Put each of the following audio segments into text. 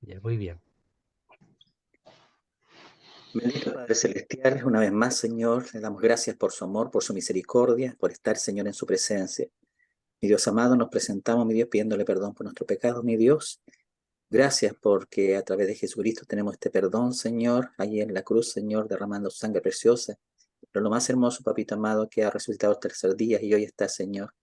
Ya, muy bien. Bendito Padre Celestial, una vez más, Señor, le damos gracias por su amor, por su misericordia, por estar, Señor, en su presencia. Mi Dios amado, nos presentamos, mi Dios, pidiéndole perdón por nuestro pecado, mi Dios. Gracias porque a través de Jesucristo tenemos este perdón, Señor, ahí en la cruz, Señor, derramando su sangre preciosa. Pero lo más hermoso, papito amado, que ha resucitado el tercer día y hoy está, Señor,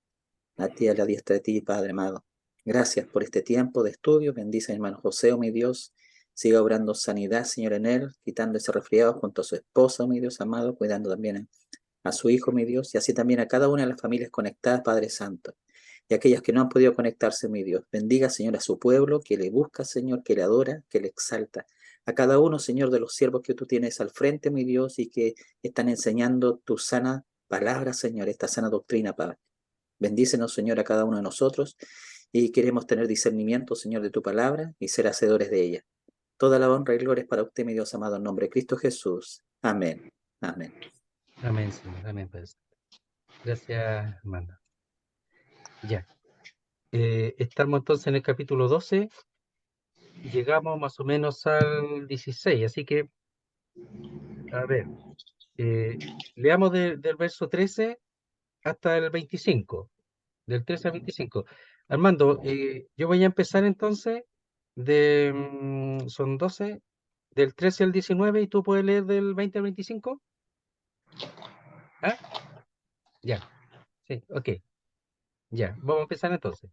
a ti, a la diestra de ti, Padre amado. Gracias por este tiempo de estudio. Bendice a mi hermano José, oh mi Dios. Siga obrando sanidad, Señor, en él, quitando ese resfriado junto a su esposa, oh mi Dios amado, cuidando también a su hijo, mi Dios, y así también a cada una de las familias conectadas, Padre Santo. Y aquellas que no han podido conectarse, mi Dios. Bendiga, Señor, a su pueblo, que le busca, Señor, que le adora, que le exalta. A cada uno, Señor, de los siervos que tú tienes al frente, mi Dios, y que están enseñando tu sana palabra, Señor, esta sana doctrina, Padre. Bendícenos, Señor, a cada uno de nosotros y queremos tener discernimiento, Señor, de tu palabra y ser hacedores de ella. Toda la honra y gloria es para usted, mi Dios amado, en nombre de Cristo Jesús. Amén. Amén. Amén, Señor. Amén, Padre. Gracias, hermano. Ya. Estamos entonces en el capítulo 12. Llegamos más o menos al 16. Así que, a ver, eh, leamos del verso 13 hasta el 25. Del 13 al 25. Armando, yo voy a empezar entonces son 12, del 13 al 19 y tú puedes leer del 20 al 25. ¿Ah? Ya, sí, ok. Ya, vamos a empezar entonces.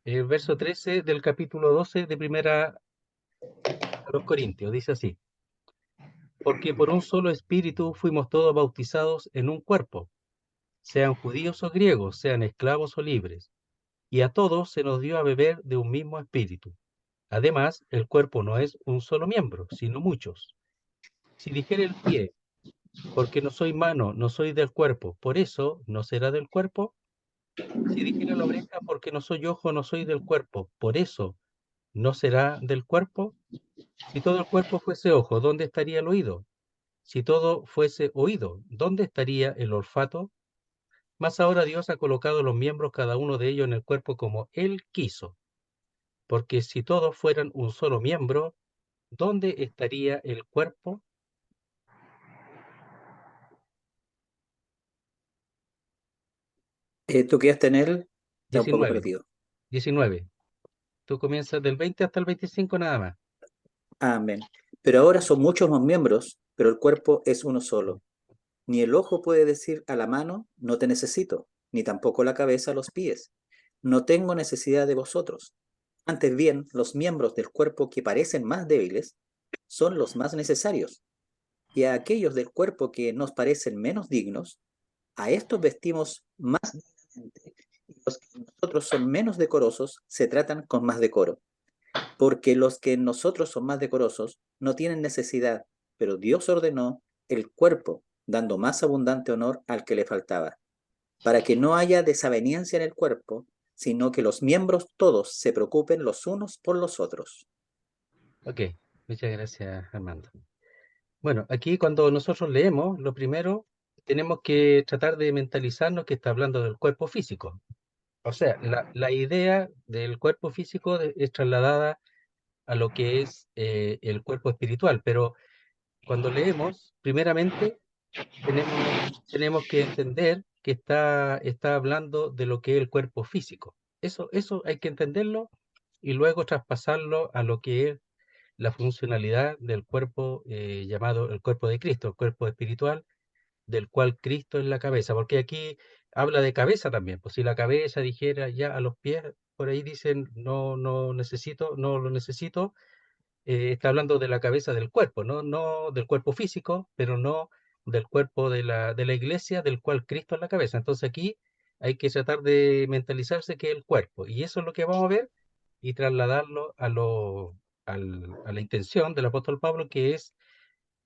El verso 13 del capítulo 12 de Primera a los Corintios dice así: Porque por un solo espíritu fuimos todos bautizados en un cuerpo, sean judíos o griegos, sean esclavos o libres, y a todos se nos dio a beber de un mismo espíritu. Además, el cuerpo no es un solo miembro, sino muchos. Si dijera el pie, porque no soy mano, no soy del cuerpo, por eso no será del cuerpo. Si dijera la oreja, porque no soy ojo, no soy del cuerpo, por eso no será del cuerpo. Si todo el cuerpo fuese ojo, ¿dónde estaría el oído? Si todo fuese oído, ¿dónde estaría el olfato? Mas ahora Dios ha colocado los miembros, cada uno de ellos, en el cuerpo como Él quiso. Porque si todos fueran un solo miembro, ¿dónde estaría el cuerpo? Tú quedaste en él, está un poco 19. perdido. 19. Tú comienzas del 20 hasta el 25 nada más. Amén. Pero ahora son muchos los miembros, pero el cuerpo es uno solo. Ni el ojo puede decir a la mano, no te necesito, ni tampoco la cabeza a los pies. No tengo necesidad de vosotros. Antes bien, los miembros del cuerpo que parecen más débiles son los más necesarios, y a aquellos del cuerpo que nos parecen menos dignos, a estos vestimos más dignamente, y los que en nosotros son menos decorosos se tratan con más decoro, porque los que en nosotros son más decorosos no tienen necesidad, pero Dios ordenó el cuerpo, dando más abundante honor al que le faltaba, para que no haya desaveniencia en el cuerpo, sino que los miembros todos se preocupen los unos por los otros. Ok, muchas gracias, Armando. Bueno, aquí cuando nosotros leemos, lo primero, tenemos que tratar de mentalizarnos que está hablando del cuerpo físico. O sea, la idea del cuerpo físico es trasladada a lo que es el cuerpo espiritual, pero cuando leemos, primeramente, tenemos que entender que está hablando de lo que es el cuerpo físico. Eso hay que entenderlo y luego traspasarlo a lo que es la funcionalidad del cuerpo llamado el cuerpo de Cristo, el cuerpo espiritual, del cual Cristo es la cabeza, porque aquí habla de cabeza también, pues si la cabeza dijera ya a los pies, por ahí dicen no, no necesito, no lo necesito, está hablando de la cabeza del cuerpo, ¿no? No del cuerpo físico, pero no del cuerpo de la iglesia, del cual Cristo es la cabeza. Entonces aquí hay que tratar de mentalizarse que es el cuerpo, y eso es lo que vamos a ver y trasladarlo a la intención del apóstol Pablo, que es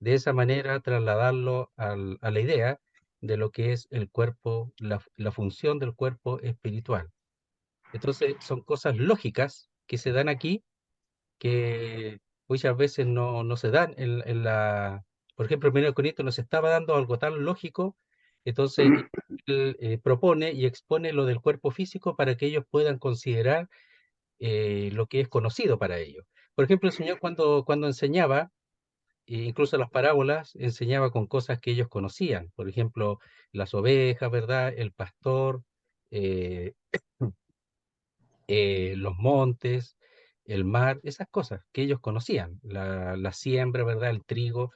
de esa manera trasladarlo a la idea de lo que es el cuerpo, la función del cuerpo espiritual. Entonces son cosas lógicas que se dan aquí que muchas veces no se dan por ejemplo, en 1 Corintios nos estaba dando algo tan lógico, entonces él propone y expone lo del cuerpo físico para que ellos puedan considerar lo que es conocido para ellos. Por ejemplo, el Señor cuando enseñaba, e incluso las parábolas, enseñaba con cosas que ellos conocían. Por ejemplo, las ovejas, ¿verdad? El pastor, eh, los montes, el mar, esas cosas que ellos conocían. La siembra, ¿verdad? El trigo.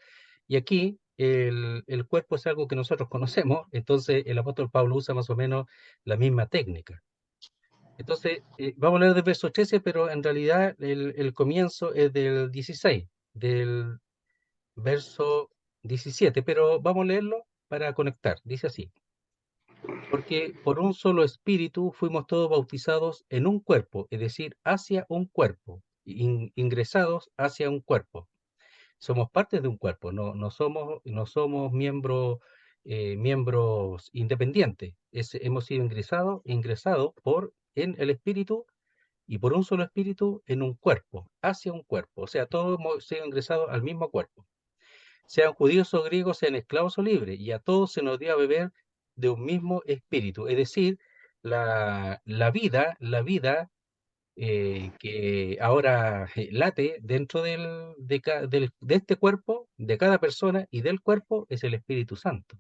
Y aquí el cuerpo es algo que nosotros conocemos, entonces el apóstol Pablo usa más o menos la misma técnica. Entonces, vamos a leer del verso 13, pero en realidad el comienzo es del 16, del verso 17, pero vamos a leerlo para conectar. Dice así: porque por un solo espíritu fuimos todos bautizados en un cuerpo, es decir, hacia un cuerpo, ingresados hacia un cuerpo. Somos parte de un cuerpo, no somos miembros independientes. Hemos sido ingresados en el espíritu y por un solo espíritu en un cuerpo, hacia un cuerpo. O sea, todos hemos sido ingresados al mismo cuerpo. Sean judíos o griegos, sean esclavos o libres, y a todos se nos dio a beber de un mismo espíritu. Es decir, la vida que ahora late dentro de este cuerpo, de cada persona y del cuerpo, es el Espíritu Santo.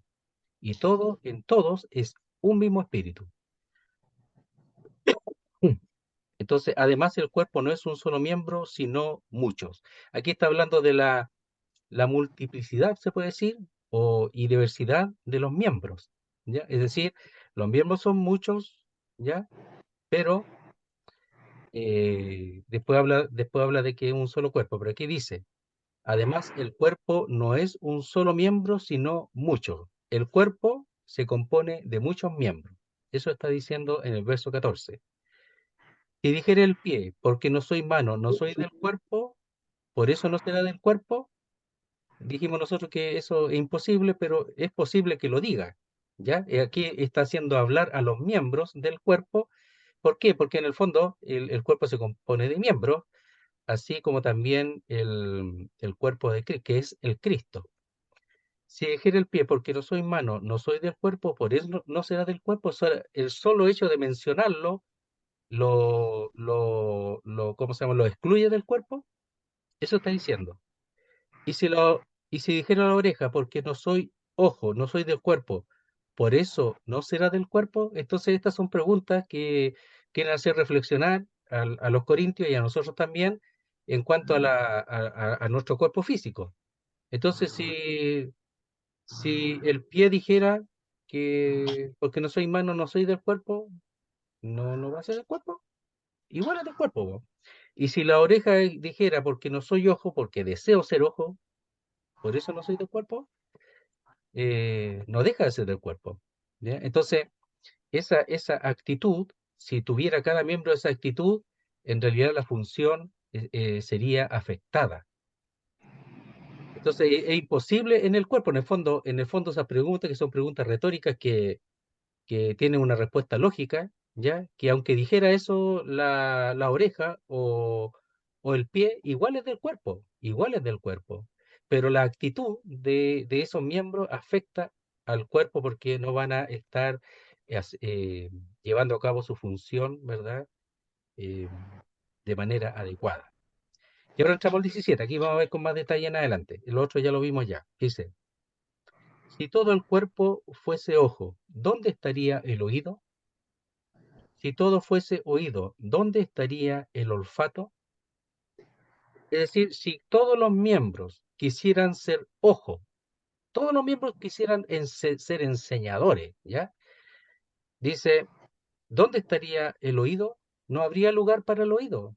Y todo, en todos, es un mismo espíritu. Entonces, además, el cuerpo no es un solo miembro, sino muchos. Aquí está hablando de la multiplicidad, se puede decir, y diversidad de los miembros, ¿ya? Es decir, los miembros son muchos, ¿ya? Pero después habla de que es un solo cuerpo, pero aquí dice, además, el cuerpo no es un solo miembro, sino muchos. El cuerpo se compone de muchos miembros. Eso está diciendo en el verso 14. Si dijera el pie, porque no soy mano, no soy del cuerpo, por eso no será del cuerpo. Dijimos nosotros que eso es imposible, pero es posible que lo diga, ¿ya? Aquí está haciendo hablar a los miembros del cuerpo. ¿Por qué? Porque en el fondo el cuerpo se compone de miembros, así como también el cuerpo de Cristo, que es el Cristo. Si dijera el pie, porque no soy mano, no soy del cuerpo, por eso no será del cuerpo. El solo hecho de mencionarlo, ¿cómo se llama? Lo excluye del cuerpo. Eso está diciendo. Y si dijera la oreja, porque no soy ojo, no soy del cuerpo, por eso no será del cuerpo. Entonces estas son preguntas que quieren hacer reflexionar a los corintios y a nosotros también en cuanto a nuestro cuerpo físico. Entonces, si el pie dijera que porque no soy mano, no soy del cuerpo, no va a ser del cuerpo. Igual es del cuerpo, po. Y si la oreja dijera porque no soy ojo, porque deseo ser ojo, por eso no soy del cuerpo, no deja de ser del cuerpo, ¿ya? Entonces, esa actitud, si tuviera cada miembro esa actitud, en realidad la función sería afectada. Entonces, es imposible en el cuerpo, en el fondo esas preguntas que son preguntas retóricas que tienen una respuesta lógica, ¿ya? Que aunque dijera eso la oreja o el pie, igual es del cuerpo. Pero la actitud de esos miembros afecta al cuerpo porque no van a estar llevando a cabo su función, ¿verdad? Eh, de manera adecuada. Y ahora entramos al 17, aquí vamos a ver con más detalle en adelante. El otro ya lo vimos ya. Dice, si todo el cuerpo fuese ojo, ¿dónde estaría el oído? Si todo fuese oído, ¿dónde estaría el olfato? Es decir, si todos los miembros quisieran ser ojo, todos los miembros quisieran ser enseñadores, ¿ya? Dice, ¿dónde estaría el oído? No habría lugar para el oído,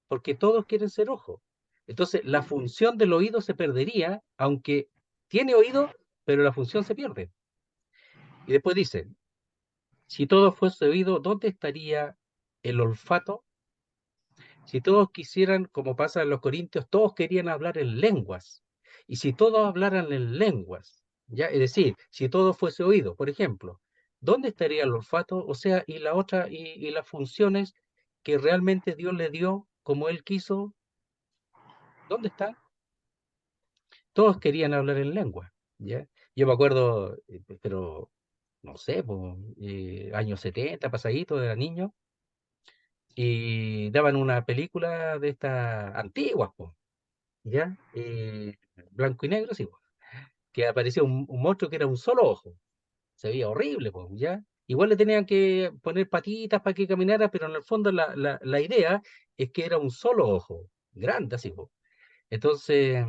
porque todos quieren ser ojo. Entonces, la función del oído se perdería, aunque tiene oído, pero la función se pierde. Y después dice, si todo fuese oído, ¿dónde estaría el olfato? Si todos quisieran, como pasa en los Corintios, todos querían hablar en lenguas. Y si todos hablaran en lenguas, ¿ya? Es decir, si todo fuese oído, por ejemplo, ¿dónde estaría el olfato? O sea, y la otra, y las funciones que realmente Dios le dio como Él quiso, ¿dónde está? Todos querían hablar en lengua, ¿ya? Yo me acuerdo, pero no sé, años 70, pasadito, era niño, y daban una película de estas antiguas, po, ¿ya? Blanco y negro, sí, po, que aparecía un monstruo que era un solo ojo. Se veía horrible, po, ¿ya? Igual le tenían que poner patitas para que caminara, pero en el fondo la idea es que era un solo ojo, grande así, po. Entonces,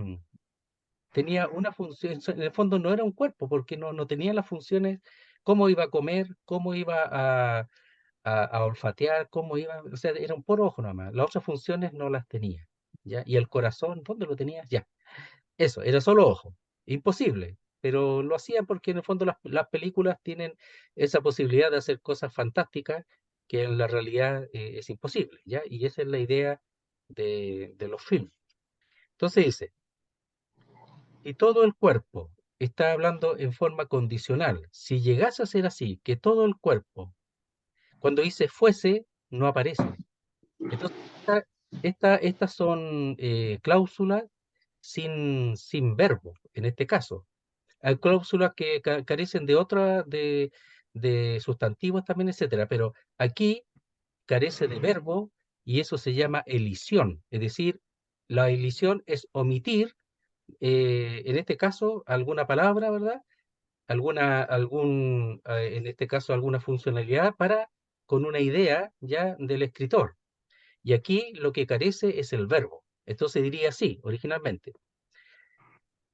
tenía una función, en el fondo no era un cuerpo, porque no tenía las funciones, cómo iba a comer, cómo iba a olfatear, cómo iba, o sea, era un puro ojo nomás. Las otras funciones no las tenía, ¿ya? Y el corazón, ¿dónde lo tenía? Ya, eso, era solo ojo. Imposible, pero lo hacían porque en el fondo las películas tienen esa posibilidad de hacer cosas fantásticas que en la realidad es imposible, ¿ya? Y esa es la idea de los films. Entonces dice, si todo el cuerpo está hablando en forma condicional, si llegase a ser así, que todo el cuerpo, cuando dice fuese, no aparece. Entonces, estas son cláusulas sin verbo, en este caso. Hay cláusulas que carecen de otra, de sustantivos también, etcétera, pero aquí carece de verbo y eso se llama elisión. Es decir, la elisión es omitir, en este caso, alguna palabra, ¿verdad? En este caso, alguna funcionalidad para, con una idea ya del escritor. Y aquí lo que carece es el verbo. Entonces diría así, originalmente.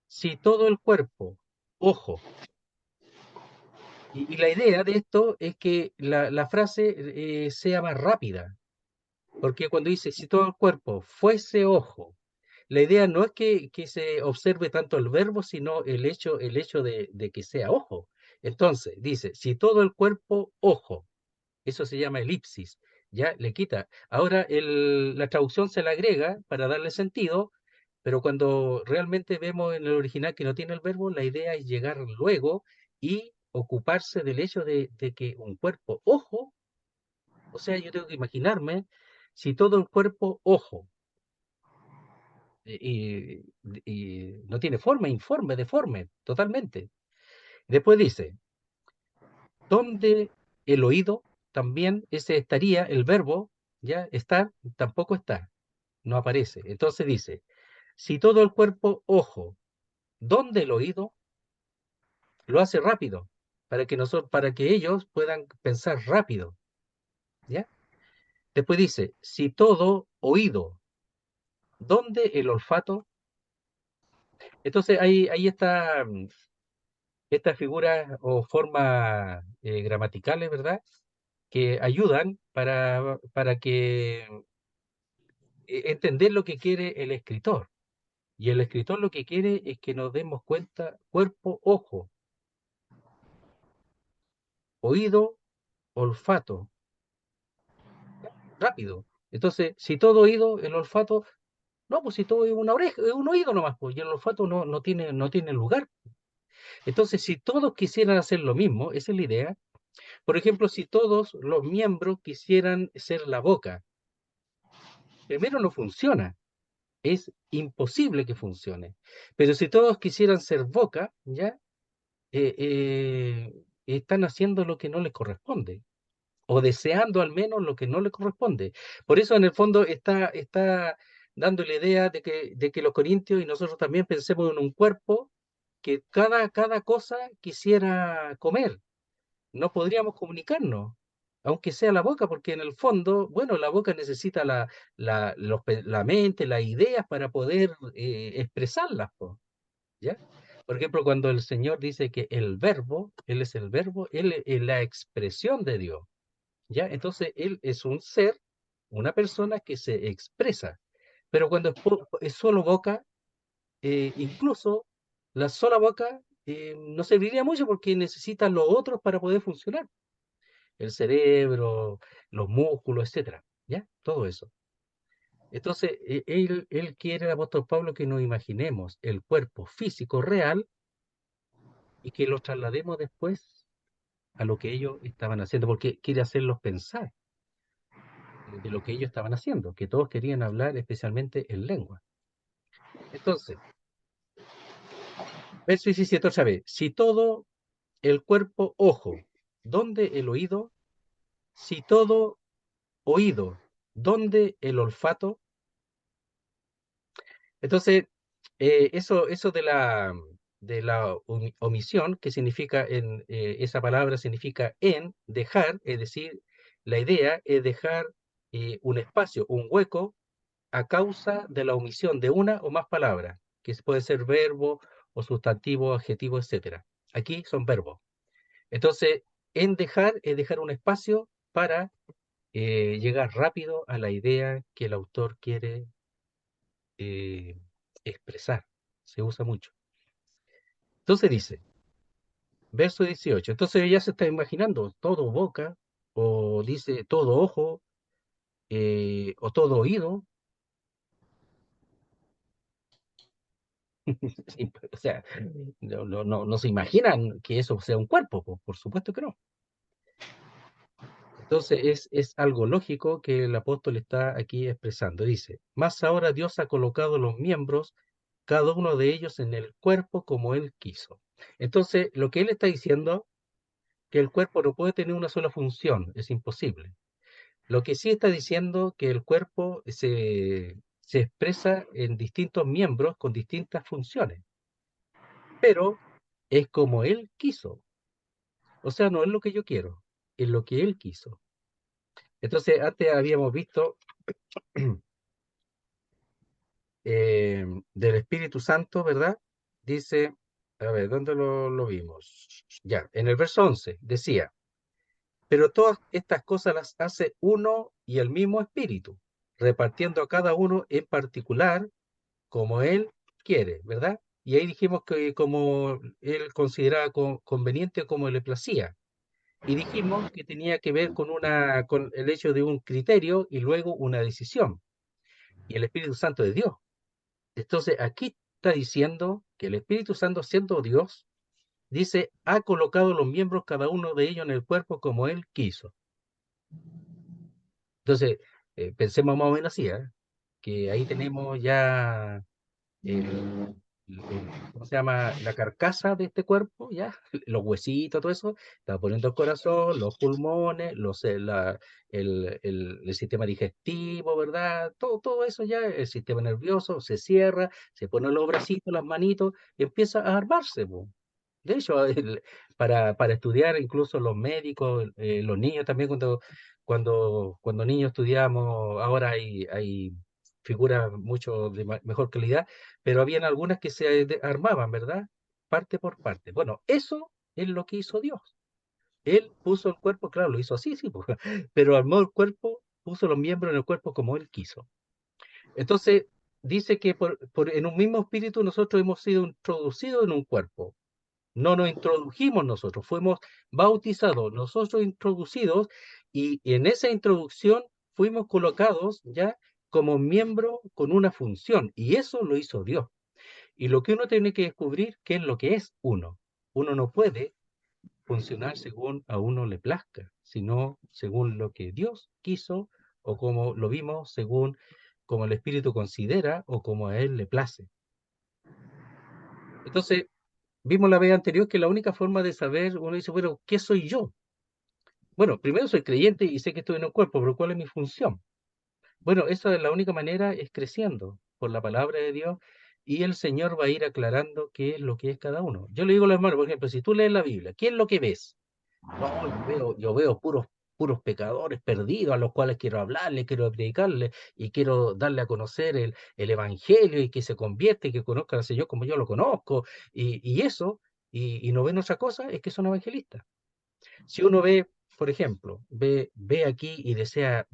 Si todo el cuerpo, ojo, y la idea de esto es que la frase sea más rápida, porque cuando dice si todo el cuerpo fuese ojo, la idea no es que se observe tanto el verbo, sino el hecho de que sea ojo. Entonces, dice, si todo el cuerpo ojo, eso se llama elipsis, ya le quita. Ahora la traducción se la agrega para darle sentido, pero cuando realmente vemos en el original que no tiene el verbo, la idea es llegar luego y ocuparse del hecho de que un cuerpo ojo, o sea, yo tengo que imaginarme si todo el cuerpo ojo no tiene forma, informe, deforme, totalmente. Después dice, ¿dónde el oído? También ese estaría, el verbo, ya estar, tampoco está, no aparece. Entonces dice, si todo el cuerpo ojo, ¿dónde el oído? Lo hace rápido, para que ellos puedan pensar rápido, ¿ya? Después dice, si todo oído, ¿dónde el olfato? Entonces ahí está estas figuras o formas gramaticales, ¿verdad? Que ayudan para que entender lo que quiere el escritor. Y el escritor lo que quiere es que nos demos cuenta cuerpo, ojo, oído, olfato, rápido. Entonces, si todo oído, el olfato, no, pues si todo es una oreja, es un oído nomás, pues, y el olfato no tiene lugar. Entonces, si todos quisieran hacer lo mismo, esa es la idea. Por ejemplo, si todos los miembros quisieran ser la boca, primero no funciona, es imposible que funcione. Pero si todos quisieran ser boca, ¿ya? Están haciendo lo que no les corresponde, o deseando al menos lo que no les corresponde. Por eso, en el fondo, está dando la idea de que los corintios y nosotros también pensemos en un cuerpo que cada cosa quisiera comer. No podríamos comunicarnos, aunque sea la boca, porque en el fondo, bueno, la boca necesita la mente, las ideas para poder expresarlas, po, ¿ya? Por ejemplo, cuando el Señor dice que el verbo, Él es el verbo, Él es la expresión de Dios, ¿ya? Entonces, Él es un ser, una persona que se expresa. Pero cuando es solo boca, incluso la sola boca no serviría mucho porque necesita los otros para poder funcionar. El cerebro, los músculos, etcétera, ¿ya? Todo eso. Entonces, él quiere, el apóstol Pablo, que nos imaginemos el cuerpo físico real y que lo traslademos después a lo que ellos estaban haciendo, porque quiere hacerlos pensar de lo que ellos estaban haciendo, que todos querían hablar especialmente en lengua. Entonces, verso 17 otra vez, si todo el cuerpo ojo, ¿dónde el oído? Si todo oído, ¿Dónde el olfato? Entonces, eso de la omisión, que significa esa palabra significa en, dejar, es decir, la idea es dejar un espacio, un hueco, a causa de la omisión de una o más palabras, que puede ser verbo o sustantivo, adjetivo, etcétera. Aquí son verbos. Entonces, en dejar es dejar un espacio para llegar rápido a la idea que el autor quiere eh, expresar. Se usa mucho. Entonces dice, verso 18. Entonces ya se está imaginando todo boca, o dice todo ojo, o todo oído. Sí, o sea, no se imaginan que eso sea un cuerpo, por supuesto que no. Entonces es algo lógico que el apóstol está aquí expresando. Dice, más ahora Dios ha colocado los miembros, cada uno de ellos en el cuerpo como Él quiso. Entonces, lo que Él está diciendo, que el cuerpo no puede tener una sola función, es imposible. Lo que sí está diciendo que el cuerpo se expresa en distintos miembros con distintas funciones, pero es como Él quiso. O sea, no es lo que yo quiero, es lo que Él quiso. Entonces, antes habíamos visto del Espíritu Santo, ¿verdad? Dice, a ver, ¿dónde lo vimos? Ya, en el verso 11 decía, pero todas estas cosas las hace uno y el mismo Espíritu, repartiendo a cada uno en particular como Él quiere, ¿verdad? Y ahí dijimos que como Él consideraba conveniente, como le placía. Y dijimos que tenía que ver con el hecho de un criterio y luego una decisión. Y el Espíritu Santo es Dios. Entonces, aquí está diciendo que el Espíritu Santo, siendo Dios, dice, ha colocado los miembros, cada uno de ellos, en el cuerpo como Él quiso. Entonces, pensemos más o menos así, ¿eh? Que ahí tenemos ya el, ¿cómo se llama? La carcasa de este cuerpo, ya, los huesitos, todo eso, está poniendo el corazón, los pulmones, el sistema digestivo, ¿verdad? Todo eso ya, el sistema nervioso se cierra, se ponen los bracitos, las manitos, y empieza a armarse, po. De hecho, para estudiar, incluso los médicos, los niños también, cuando niños estudiamos, ahora hay figuras mucho de mejor calidad, pero habían algunas que se armaban, ¿verdad? Parte por parte. Bueno, eso es lo que hizo Dios. Él puso el cuerpo, claro, lo hizo así, sí, pues, pero armó el cuerpo, puso los miembros en el cuerpo como Él quiso. Entonces, dice que en un mismo espíritu nosotros hemos sido introducidos en un cuerpo. No nos introdujimos nosotros, fuimos bautizados, nosotros introducidos, y en esa introducción fuimos colocados ya como miembro con una función, y eso lo hizo Dios. Y lo que uno tiene que descubrir, qué es lo que es uno. Uno no puede funcionar según a uno le plazca, sino según lo que Dios quiso, o como lo vimos, según como el Espíritu considera o como a él le place. Entonces, vimos la vez anterior que la única forma de saber, uno dice, bueno, ¿qué soy yo? Bueno, primero soy creyente y sé que estoy en un cuerpo, pero ¿cuál es mi función? Bueno, esa es la única manera, es creciendo por la palabra de Dios, y el Señor va a ir aclarando qué es lo que es cada uno. Yo le digo a los hermanos, por ejemplo, si tú lees la Biblia, ¿qué es lo que ves? No, yo veo puros pecadores perdidos a los cuales quiero hablarle, quiero predicarle y quiero darle a conocer el Evangelio y que se convierta y que conozcan al Señor como yo lo conozco, y eso, y no ven otra cosa, es que son evangelistas. Si uno ve, por ejemplo, ve aquí y desea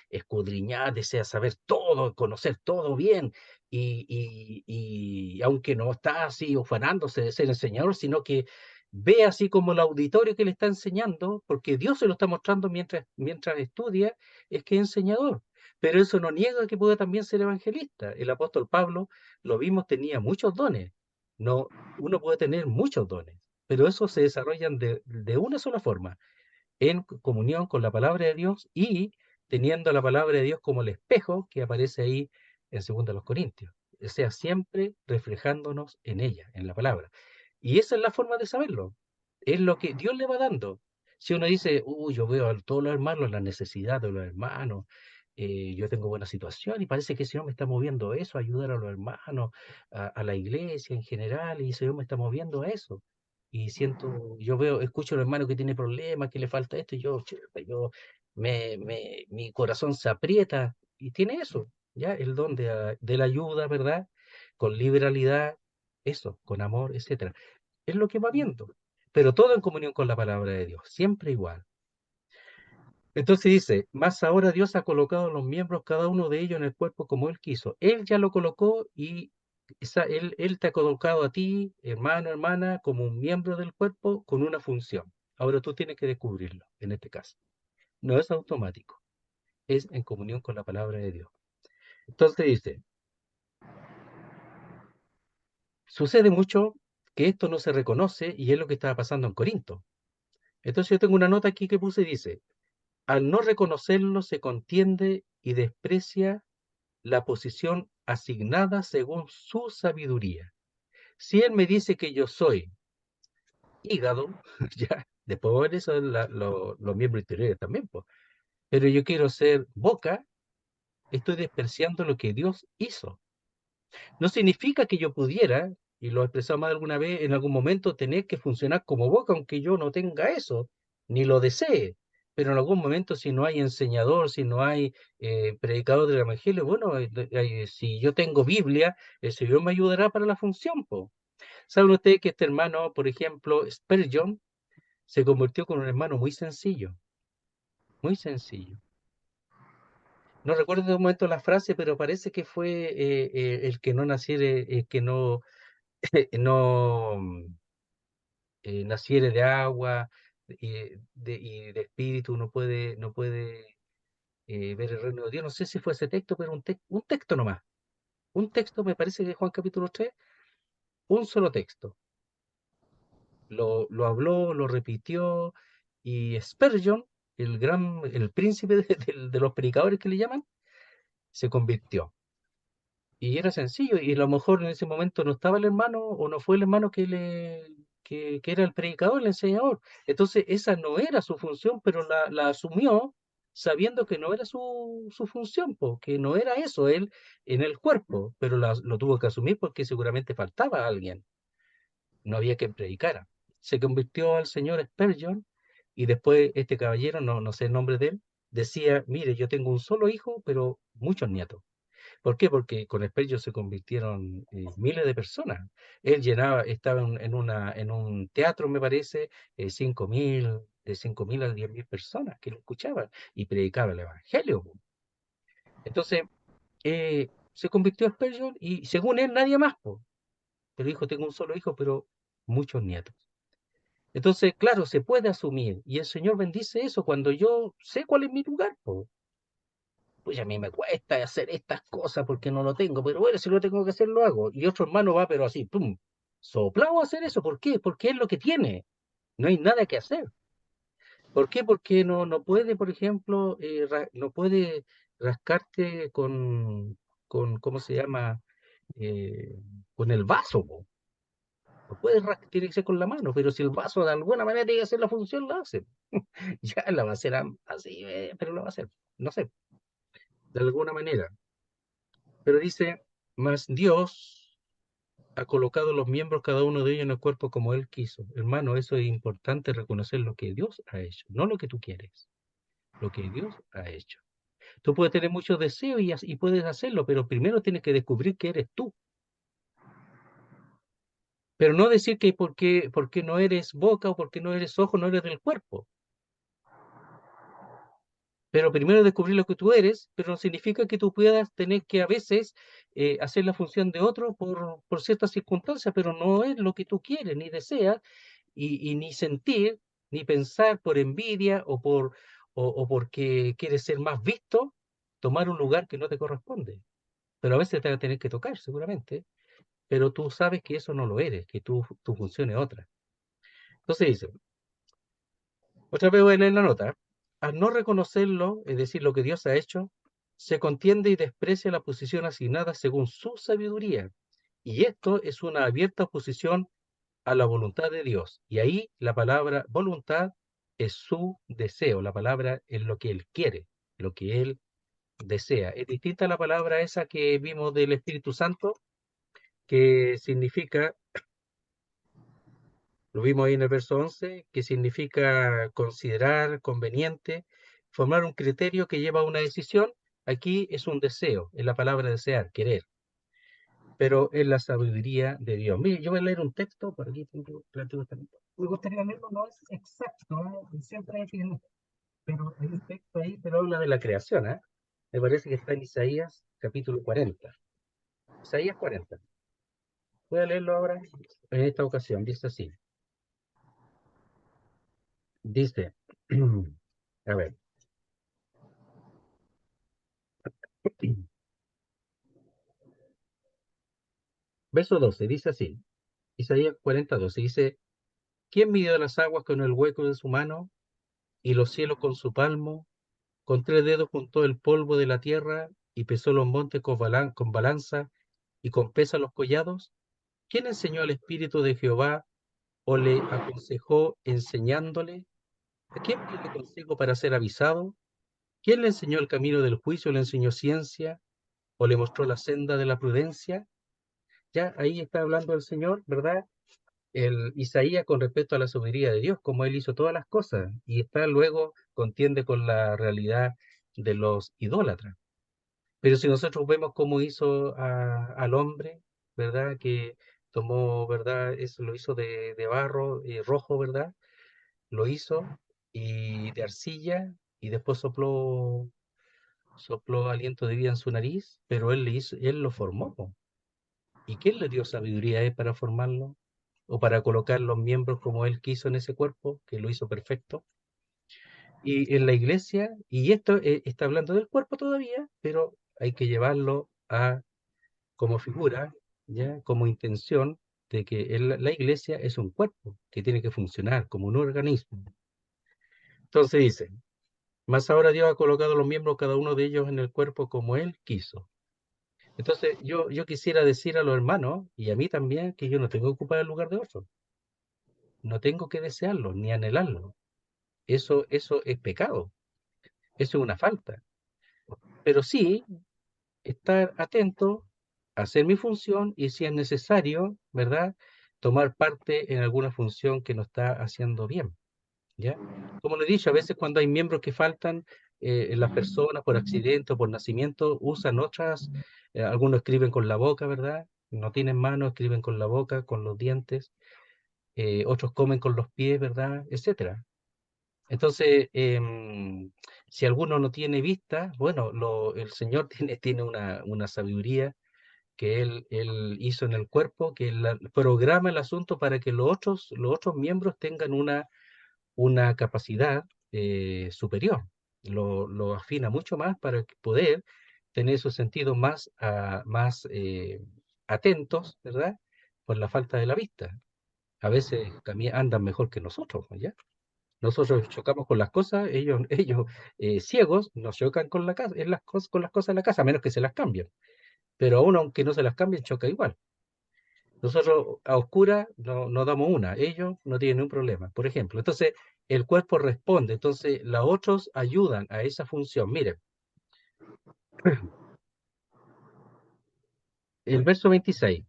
escudriñar, desea saber todo, conocer todo bien, y aunque no está así ufanándose de ser enseñador, sino que ve así como el auditorio que le está enseñando, porque Dios se lo está mostrando mientras estudia, es que es enseñador. Pero eso no niega que pueda también ser evangelista. El apóstol Pablo, lo vimos, tenía muchos dones. No, uno puede tener muchos dones, pero esos se desarrollan de una sola forma, en comunión con la palabra de Dios y teniendo la palabra de Dios como el espejo que aparece ahí en 2 Corintios. O sea, siempre reflejándonos en ella, en la palabra. Y esa es la forma de saberlo. Es lo que Dios le va dando. Si uno dice, uy, yo veo a todos los hermanos, la necesidad de los hermanos, yo tengo buena situación y parece que el Señor me está moviendo a eso, a ayudar a los hermanos, a la iglesia en general, y el Señor me está moviendo a eso. Y siento, yo veo, escucho a los hermanos que tiene problemas, que le falta esto, y yo, chuta, mi corazón se aprieta y tiene eso, ya, el don de la ayuda, ¿verdad? Con liberalidad, eso, con amor, etcétera. Es lo que va viendo, pero todo en comunión con la palabra de Dios, siempre igual. Entonces dice, más ahora Dios ha colocado los miembros, cada uno de ellos en el cuerpo como Él quiso. Él ya lo colocó y él te ha colocado a ti, hermano, hermana, como un miembro del cuerpo con una función. Ahora tú tienes que descubrirlo, en este caso. No es automático, es en comunión con la palabra de Dios. Entonces dice, sucede mucho que esto no se reconoce y es lo que estaba pasando en Corinto. Entonces yo tengo una nota aquí que puse y dice, al no reconocerlo se contiende y desprecia la posición asignada según su sabiduría. Si él me dice que yo soy hígado, ya, después ver eso los miembros interiores también, pues. Pero yo quiero ser boca, estoy despreciando lo que Dios hizo. No significa que yo pudiera, y lo he expresado más de alguna vez, en algún momento tener que funcionar como boca, aunque yo no tenga eso, ni lo desee. Pero en algún momento, si no hay enseñador, si no hay predicador del Evangelio, bueno, si yo tengo Biblia, el Señor me ayudará para la función, po. ¿Saben ustedes que este hermano, por ejemplo, Spurgeon, se convirtió con un hermano muy sencillo, muy sencillo? No recuerdo en este momento la frase, pero parece que fue el que no naciere, el que no, no naciere de agua y de espíritu, no puede ver el reino de Dios. No sé si fue ese texto, pero un texto nomás. Un texto, me parece que Juan capítulo 3, un solo texto. Lo habló, lo repitió, y Spurgeon, el príncipe de los predicadores que le llaman, se convirtió. Y era sencillo, y a lo mejor en ese momento no estaba el hermano, o no fue el hermano que era el predicador, el enseñador. Entonces, esa no era su función, pero la asumió sabiendo que no era su función, que no era eso, él en el cuerpo, pero lo tuvo que asumir porque seguramente faltaba alguien, no había quien predicara. Se convirtió al señor Spurgeon, y después este caballero, no sé el nombre de él, decía, mire, yo tengo un solo hijo, pero muchos nietos. ¿Por qué? Porque con Spurgeon se convirtieron miles de personas. Él estaba en un teatro, me parece, 5.000, de 5.000 a 10.000 personas que lo escuchaban y predicaba el Evangelio, po. Entonces, se convirtió a Spurgeon y según él nadie más, po. Pero dijo, tengo un solo hijo, pero muchos nietos. Entonces, claro, se puede asumir y el Señor bendice eso cuando yo sé cuál es mi lugar, po. Pues a mí me cuesta hacer estas cosas porque no lo tengo, pero bueno, si lo tengo que hacer, lo hago. Y otro hermano va, pero así, pum, soplado a hacer eso. ¿Por qué? Porque es lo que tiene. No hay nada que hacer. ¿Por qué? Porque no puede, por ejemplo, no puede rascarte ¿cómo se llama? Eh, con el vaso, po. No puede tiene que ser con la mano, pero si el vaso de alguna manera tiene que hacer la función, la hace. Ya la va a hacer así, pero lo va a hacer. No sé, de alguna manera. Pero dice, mas Dios ha colocado los miembros, cada uno de ellos, en el cuerpo como Él quiso. Hermano, eso es importante, reconocer lo que Dios ha hecho, no lo que tú quieres, lo que Dios ha hecho. Tú puedes tener muchos deseos y puedes hacerlo, pero primero tienes que descubrir que eres tú. Pero no decir que porque no eres boca o porque no eres ojo, no eres del cuerpo. Pero primero descubrir lo que tú eres, pero no significa que tú puedas tener que a veces hacer la función de otro por ciertas circunstancias, pero no es lo que tú quieres ni deseas, y ni sentir, ni pensar por envidia o porque quieres ser más visto, tomar un lugar que no te corresponde. Pero a veces te va a tener que tocar, seguramente, pero tú sabes que eso no lo eres, que tu función es otra. Entonces dice, otra vez voy a leer la nota. Al no reconocerlo, es decir, lo que Dios ha hecho, se contiende y desprecia la posición asignada según su sabiduría. Y esto es una abierta oposición a la voluntad de Dios. Y ahí la palabra voluntad es su deseo, la palabra es lo que Él quiere, lo que Él desea. Es distinta a la palabra esa que vimos del Espíritu Santo, que significa, lo vimos ahí en el verso 11, que significa considerar conveniente, formar un criterio que lleva a una decisión. Aquí es un deseo, es la palabra desear, querer, pero es la sabiduría de Dios. Mire, yo voy a leer un texto, por aquí planteo me gustaría leerlo, no es exacto, siempre hay que, pero hay un texto ahí, pero habla de la creación, ¿eh? Me parece que está en Isaías capítulo 40. Isaías 40. Voy a leerlo ahora en esta ocasión. Dice así. Dice, a ver, verso 12, dice así. Isaías 40, 12, dice, ¿quién midió las aguas con el hueco de su mano y los cielos con su palmo? Con 3 dedos juntó el polvo de la tierra y pesó los montes con balanza y con pesa los collados. ¿Quién enseñó al Espíritu de Jehová o le aconsejó enseñándole? ¿A quién pide consejo para ser avisado? ¿Quién le enseñó el camino del juicio, le enseñó ciencia o le mostró la senda de la prudencia? Ya ahí está hablando el Señor, ¿verdad? El Isaías con respecto a la soberanía de Dios, como él hizo todas las cosas, y está luego contiende con la realidad de los idólatras. Pero si nosotros vemos cómo hizo al hombre, ¿verdad? Que tomó, ¿verdad? Eso lo hizo de barro rojo, ¿verdad? Lo hizo y de arcilla y después sopló aliento de vida en su nariz, pero él lo formó, po. ¿Y quién le dio sabiduría a él para formarlo? O para colocar los miembros como él quiso en ese cuerpo, que lo hizo perfecto. Y en la iglesia, y esto está hablando del cuerpo todavía, pero hay que llevarlo a como figura, ya como intención de que la iglesia es un cuerpo que tiene que funcionar como un organismo. Entonces dice, mas ahora Dios ha colocado los miembros, cada uno de ellos en el cuerpo como Él quiso. Entonces yo quisiera decir a los hermanos, y a mí también, que yo no tengo que ocupar el lugar de otro. No tengo que desearlo ni anhelarlo. Eso es pecado, eso es una falta. Pero sí estar atento, hacer mi función y si es necesario, ¿verdad? Tomar parte en alguna función que no está haciendo bien, ¿ya? Como le he dicho, a veces cuando hay miembros que faltan, las personas por accidente o por nacimiento usan otras, algunos escriben con la boca, ¿verdad? No tienen manos, escriben con la boca, con los dientes, otros comen con los pies, ¿verdad? Etcétera. Entonces, si alguno no tiene vista, bueno, el Señor tiene una sabiduría que él hizo en el cuerpo, que él programa el asunto para que los otros miembros tengan una capacidad superior. Lo afina mucho más para poder tener esos sentidos más atentos, ¿verdad? Por la falta de la vista. A veces andan mejor que nosotros, ¿no? ¿Ya? Nosotros chocamos con las cosas, ellos ciegos nos chocan con la casa, con las cosas de la casa, a menos que se las cambien. Pero aún aunque no se las cambien, choca igual. Nosotros a oscuras no damos una, ellos no tienen ningún problema, por ejemplo. Entonces, el cuerpo responde, entonces los otros ayudan a esa función. Miren, el verso 26,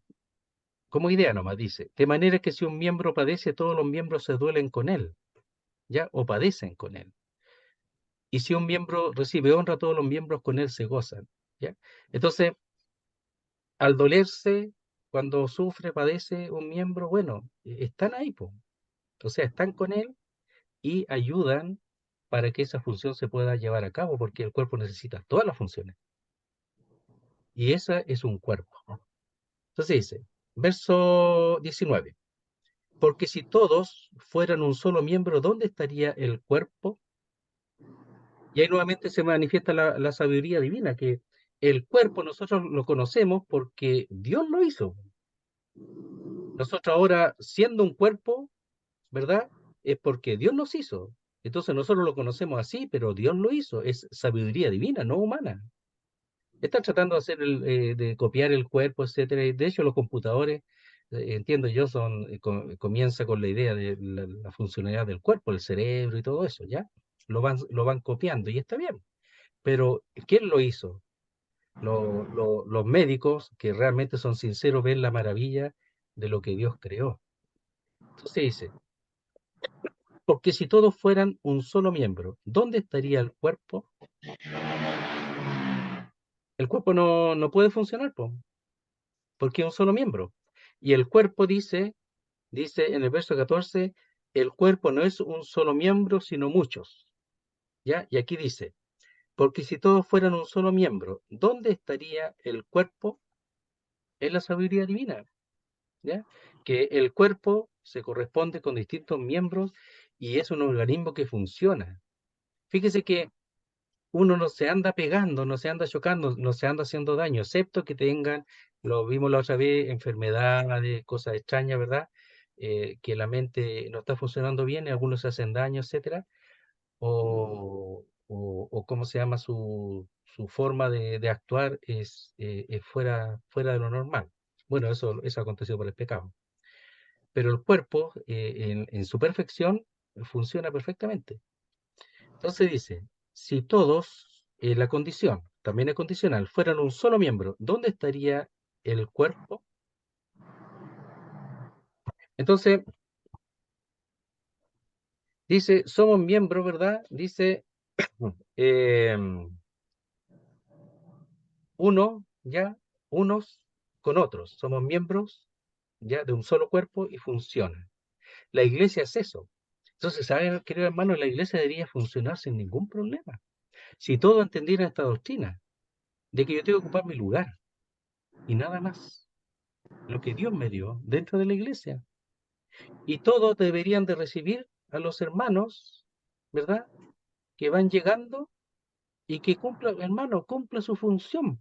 como idea nomás dice, de manera que si un miembro padece, todos los miembros se duelen con él, ¿ya? O padecen con él. Y si un miembro recibe honra, todos los miembros con él se gozan, ¿ya? Entonces, al dolerse, cuando sufre, padece un miembro, bueno, están ahí, po. O sea, están con él y ayudan para que esa función se pueda llevar a cabo, porque el cuerpo necesita todas las funciones. Y esa es un cuerpo. Entonces dice, verso 19, porque si todos fueran un solo miembro, ¿dónde estaría el cuerpo? Y ahí nuevamente se manifiesta la sabiduría divina, que el cuerpo nosotros lo conocemos porque Dios lo hizo. Nosotros ahora, siendo un cuerpo, ¿verdad? Es porque Dios nos hizo. Entonces nosotros lo conocemos así, pero Dios lo hizo. Es sabiduría divina, no humana. Están tratando de de copiar el cuerpo, etcétera. Y de hecho, los computadores, entiendo yo, comienza con la idea de la funcionalidad del cuerpo, el cerebro y todo eso, ¿ya? Lo van copiando y está bien. Pero, ¿quién lo hizo? Los médicos que realmente son sinceros ven la maravilla de lo que Dios creó. Entonces dice, porque si todos fueran un solo miembro, ¿dónde estaría el cuerpo? El cuerpo no puede funcionar, po, porque es un solo miembro. Y el cuerpo dice en el verso 14, el cuerpo no es un solo miembro, sino muchos. ¿Ya? Y aquí dice, porque si todos fueran un solo miembro, ¿dónde estaría el cuerpo? En la sabiduría divina, ¿ya? Que el cuerpo se corresponde con distintos miembros y es un organismo que funciona. Fíjese que uno no se anda pegando, no se anda chocando, no se anda haciendo daño, excepto que tengan, lo vimos la otra vez, enfermedades, cosas extrañas, ¿verdad? Que la mente no está funcionando bien, y algunos se hacen daño, etcétera, o cómo se llama su forma de actuar es fuera de lo normal. Bueno, eso aconteció por el pecado. Pero el cuerpo, en su perfección, funciona perfectamente. Entonces dice, si todos, la condición, también es condicional, fueran un solo miembro, ¿dónde estaría el cuerpo? Entonces, dice, somos miembros, ¿verdad? Dice, eh, uno, ya, unos con otros, somos miembros, ya, de un solo cuerpo y funciona. La iglesia es eso. Entonces, ¿saben, querido hermano? La iglesia debería funcionar sin ningún problema. Si todos entendieran esta doctrina, de que yo tengo que ocupar mi lugar y nada más, lo que Dios me dio dentro de la iglesia. Y todos deberían de recibir a los hermanos, ¿verdad? Que van llegando y que cumpla, hermano, cumpla su función.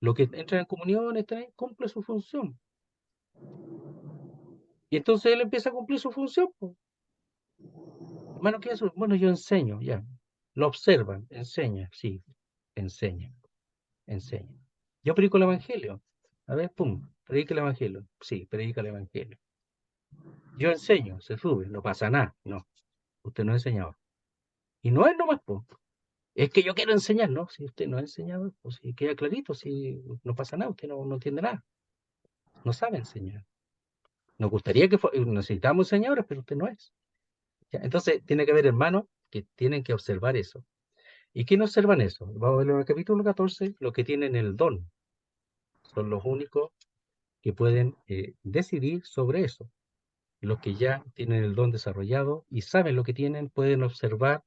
Lo que entra en comunión, cumple su función. Y entonces él empieza a cumplir su función, pues. Hermano, ¿qué es eso? Bueno, yo enseño, ya. Lo observan, enseña, sí, enseña, enseña. Yo predico el evangelio. A ver, pum, predica el evangelio. Sí, predica el evangelio. Yo enseño, se sube, no pasa nada. No, usted no ha enseñado. Y no es nomás, pues. Es que yo quiero enseñar, ¿no? Si usted no ha enseñado, pues si queda clarito, si no pasa nada, usted no entiende nada, no sabe enseñar. Nos gustaría que necesitamos enseñadores, pero usted no es. ¿Ya? Entonces, tiene que haber hermanos que tienen que observar eso. ¿Y quién observan eso? Vamos a ver en el capítulo 14, los que tienen el don. Son los únicos que pueden decidir sobre eso. Los que ya tienen el don desarrollado y saben lo que tienen, pueden observar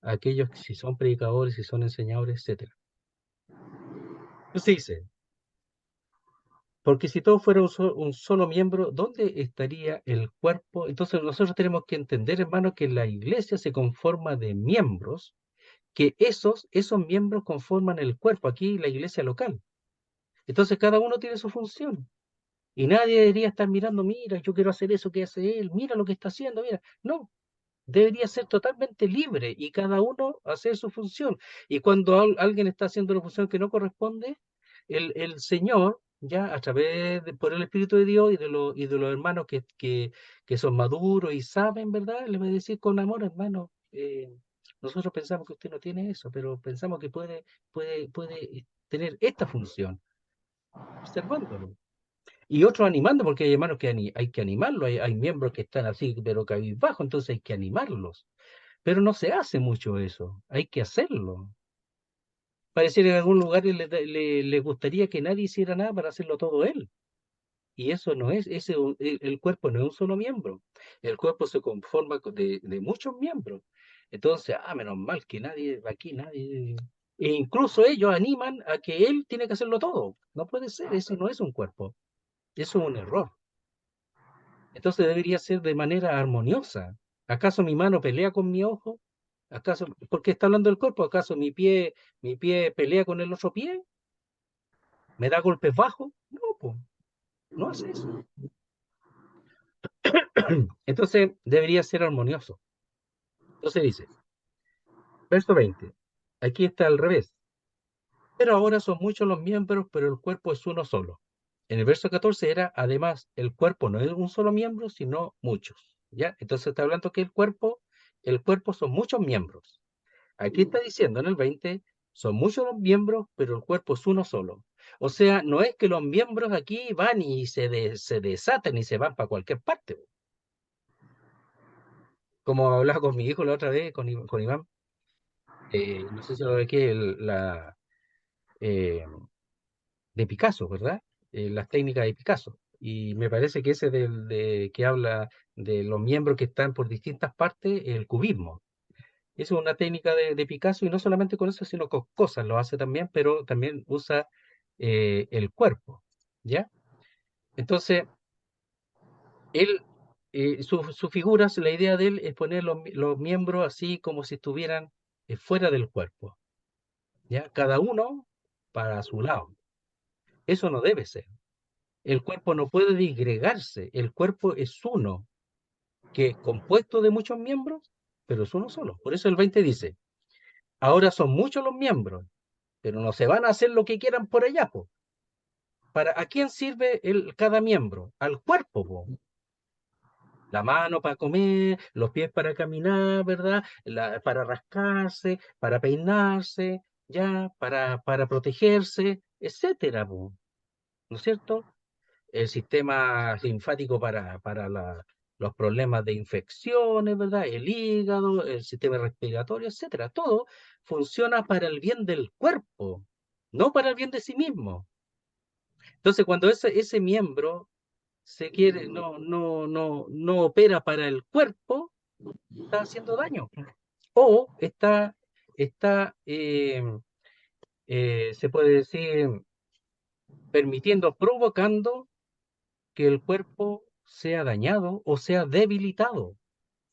a aquellos que si son predicadores, si son enseñadores, etcétera. Entonces dice, porque si todo fuera un solo miembro, ¿dónde estaría el cuerpo? Entonces nosotros tenemos que entender, hermano, que la iglesia se conforma de miembros, que esos miembros conforman el cuerpo, aquí la iglesia local. Entonces cada uno tiene su función. Y nadie debería estar mirando, mira, yo quiero hacer eso que hace él, mira lo que está haciendo, mira. No, debería ser totalmente libre y cada uno hacer su función. Y cuando alguien está haciendo una función que no corresponde, el Señor, ya a través por el Espíritu de Dios y de los hermanos que son maduros y saben, ¿verdad? Les voy a decir con amor, hermano, nosotros pensamos que usted no tiene eso, pero pensamos que puede tener esta función, observándolo. Y otros animando, porque hay hermanos que hay que animarlos, hay miembros que están así, pero cabizbajo, entonces hay que animarlos. Pero no se hace mucho eso, hay que hacerlo. Pareciera que en algún lugar le gustaría que nadie hiciera nada para hacerlo todo él. Y eso no es, el cuerpo no es un solo miembro. El cuerpo se conforma de muchos miembros. Entonces, menos mal que nadie, aquí nadie. E incluso ellos animan a que él tiene que hacerlo todo. No puede ser, eso no es un cuerpo. Eso es un error. Entonces debería ser de manera armoniosa. ¿Acaso mi mano pelea con mi ojo? ¿Acaso, porque está hablando del cuerpo? ¿Acaso mi pie pelea con el otro pie? ¿Me da golpes bajos? No, pues, no hace eso. Entonces debería ser armonioso. Entonces dice, verso 20, aquí está al revés. Pero ahora son muchos los miembros, pero el cuerpo es uno solo. En el verso 14 era, además, el cuerpo no es un solo miembro, sino muchos. ¿Ya? Entonces está hablando que el cuerpo son muchos miembros. Aquí está diciendo en el 20 son muchos los miembros, pero el cuerpo es uno solo. O sea, no es que los miembros aquí van y se desaten y se van para cualquier parte. Como hablaba con mi hijo la otra vez, con Iván, no sé si lo ve que eh, de Picasso, ¿verdad? Las técnicas de Picasso. Y me parece que ese que habla de los miembros que están por distintas partes, el cubismo. Eso es una técnica de Picasso y no solamente con eso, sino con cosas lo hace también, pero también usa el cuerpo, ¿ya? Entonces, él, su figura, la idea de él es poner los miembros así como si estuvieran fuera del cuerpo, ¿ya? Cada uno para su lado. Eso no debe ser. El cuerpo no puede disgregarse, el cuerpo es uno, que es compuesto de muchos miembros, pero es uno solo. Por eso el 20 dice, ahora son muchos los miembros, pero no se van a hacer lo que quieran por allá, po. ¿A quién sirve cada miembro? Al cuerpo, po. La mano para comer, los pies para caminar, ¿verdad? Para rascarse, para peinarse, ya, para protegerse, etcétera, po. ¿No es cierto? El sistema linfático para los problemas de infecciones, ¿verdad? El hígado, el sistema respiratorio, etcétera. Todo funciona para el bien del cuerpo, no para el bien de sí mismo. Entonces, cuando ese miembro no opera para el cuerpo, está haciendo daño. O está, se puede decir, permitiendo, provocando que el cuerpo sea dañado o sea debilitado,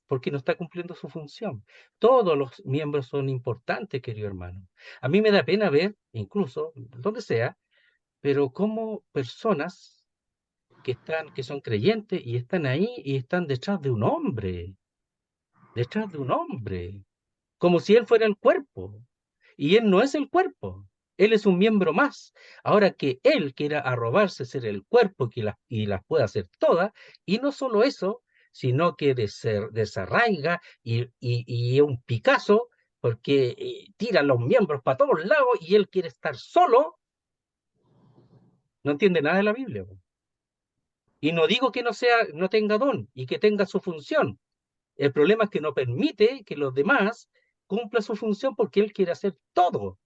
porque no está cumpliendo su función. Todos los miembros son importantes, querido hermano. A mí me da pena ver, incluso, donde sea, pero como personas que son creyentes y están ahí y están detrás de un hombre, como si él fuera el cuerpo. Y él no es el cuerpo, él es un miembro más. Ahora que él quiera arrobarse ser el cuerpo y las pueda hacer todas, y no solo eso, sino que desarraiga y es un Picasso, porque tira los miembros para todos lados y él quiere estar solo, no entiende nada de la Biblia. Po. Y no digo que no tenga don y que tenga su función. El problema es que no permite que los demás cumplan su función porque él quiere hacer todo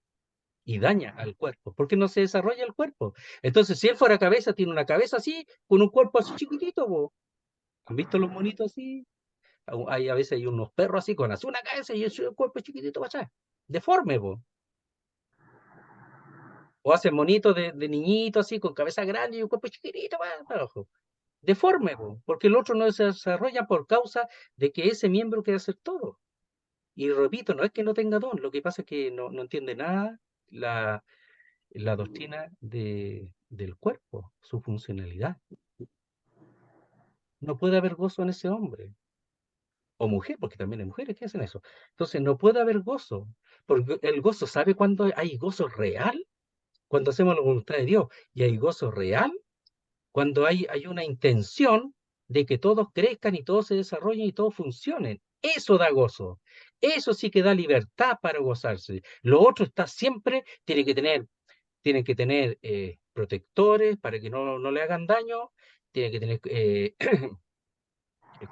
y daña al cuerpo, porque no se desarrolla el cuerpo. Entonces, si él fuera cabeza, tiene una cabeza así, con un cuerpo así chiquitito, po. ¿Han visto los monitos así? A veces hay unos perros así, con así una cabeza y el cuerpo chiquitito para allá, deforme, po. O hacen monitos de niñito así, con cabeza grande y un cuerpo chiquitito para abajo. Deforme, po, porque el otro no se desarrolla por causa de que ese miembro quiere hacer todo. Y repito, no es que no tenga don, lo que pasa es que no entiende nada la doctrina del cuerpo, su funcionalidad. No puede haber gozo en ese hombre, o mujer, porque también hay mujeres que hacen eso. Entonces, no puede haber gozo, porque el gozo, ¿sabe cuándo hay gozo real? Cuando hacemos la voluntad de Dios, y hay gozo real cuando hay una intención de que todos crezcan y todos se desarrollen y todos funcionen. Eso da gozo. Eso sí que da libertad para gozarse. Lo otro está siempre, tienen que tener protectores para que no le hagan daño, tienen que tener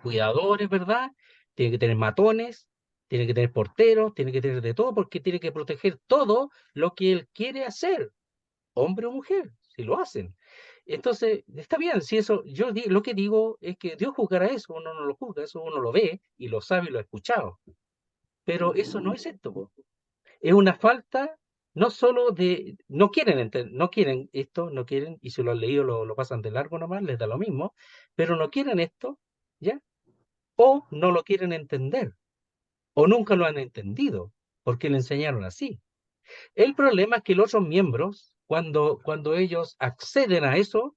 cuidadores, ¿verdad? Tienen que tener matones, tienen que tener porteros, tienen que tener de todo, porque tiene que proteger todo lo que él quiere hacer, hombre o mujer, si lo hacen. Entonces, está bien, si eso, lo que digo es que Dios juzgará eso, uno no lo juzga, eso uno lo ve y lo sabe y lo ha escuchado. Pero eso no es esto, po. Es una falta no solo no quieren no quieren esto, no quieren, y si lo han leído lo pasan de largo nomás, les da lo mismo, pero no quieren esto, ¿ya? O no lo quieren entender, o nunca lo han entendido, porque le enseñaron así. El problema es que los otros miembros, cuando ellos acceden a eso,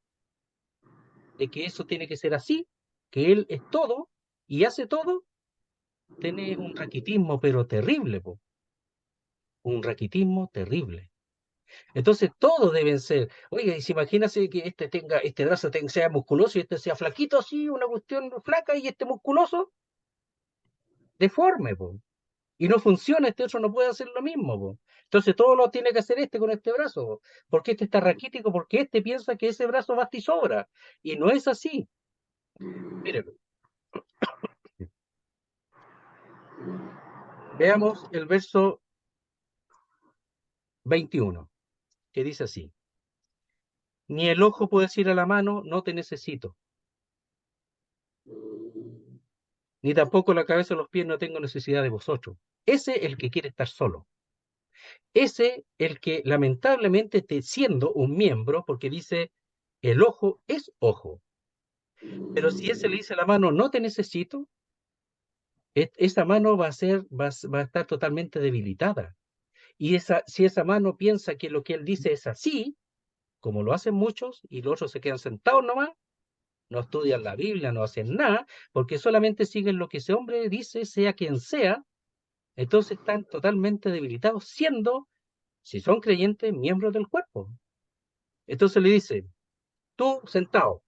de que eso tiene que ser así, que él es todo y hace todo, tiene un raquitismo, pero terrible, po, un raquitismo terrible. Entonces todos deben ser, oiga, y si imagínase que este brazo sea musculoso y este sea flaquito así, una cuestión flaca y este musculoso, deforme, po. y no funciona, este otro no puede hacer lo mismo, po. Entonces todo lo tiene que hacer este con este brazo, po. Porque este está raquítico, porque este piensa que ese brazo basta y sobra. Y no es así. Mire, veamos el verso 21, que dice así: ni el ojo puede decir a la mano, no te necesito, ni tampoco la cabeza o los pies, no tengo necesidad de vosotros. Ese es el que quiere estar solo. Ese el que lamentablemente siendo un miembro, porque dice el ojo es ojo, pero si ese le dice a la mano no te necesito, esa mano va a estar totalmente debilitada. Y si esa mano piensa que lo que él dice es así, como lo hacen muchos, y los otros se quedan sentados nomás, no estudian la Biblia, no hacen nada, porque solamente siguen lo que ese hombre dice, sea quien sea, entonces están totalmente debilitados, siendo, si son creyentes, miembros del cuerpo. Entonces le dice, tú sentado,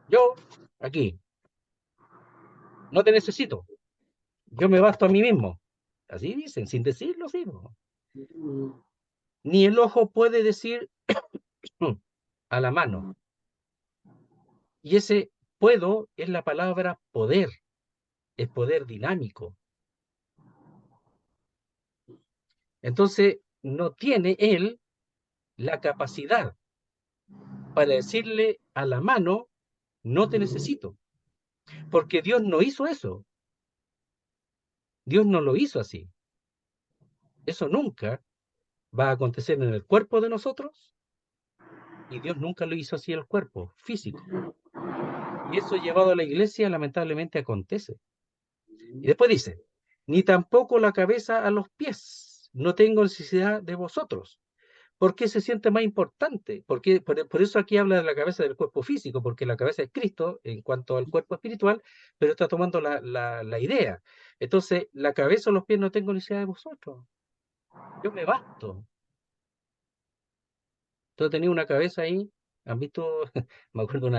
yo aquí, no te necesito, yo me basto a mí mismo. Así dicen, sin decirlo, sí, ¿no? Ni el ojo puede decir a la mano. Y ese puedo es la palabra poder, es poder dinámico. Entonces, no tiene él la capacidad para decirle a la mano, no te necesito, porque Dios no hizo eso. Dios no lo hizo así. Eso nunca va a acontecer en el cuerpo de nosotros y Dios nunca lo hizo así en el cuerpo físico. Y eso llevado a la iglesia lamentablemente acontece. Y después dice, ni tampoco la cabeza a los pies, no tengo necesidad de vosotros. ¿Por qué se siente más importante? Porque por eso aquí habla de la cabeza del cuerpo físico, porque la cabeza es Cristo en cuanto al cuerpo espiritual, pero está tomando la idea. Entonces, la cabeza o los pies no tengo necesidad de vosotros. Yo me basto. Entonces tenía una cabeza ahí, han visto, me acuerdo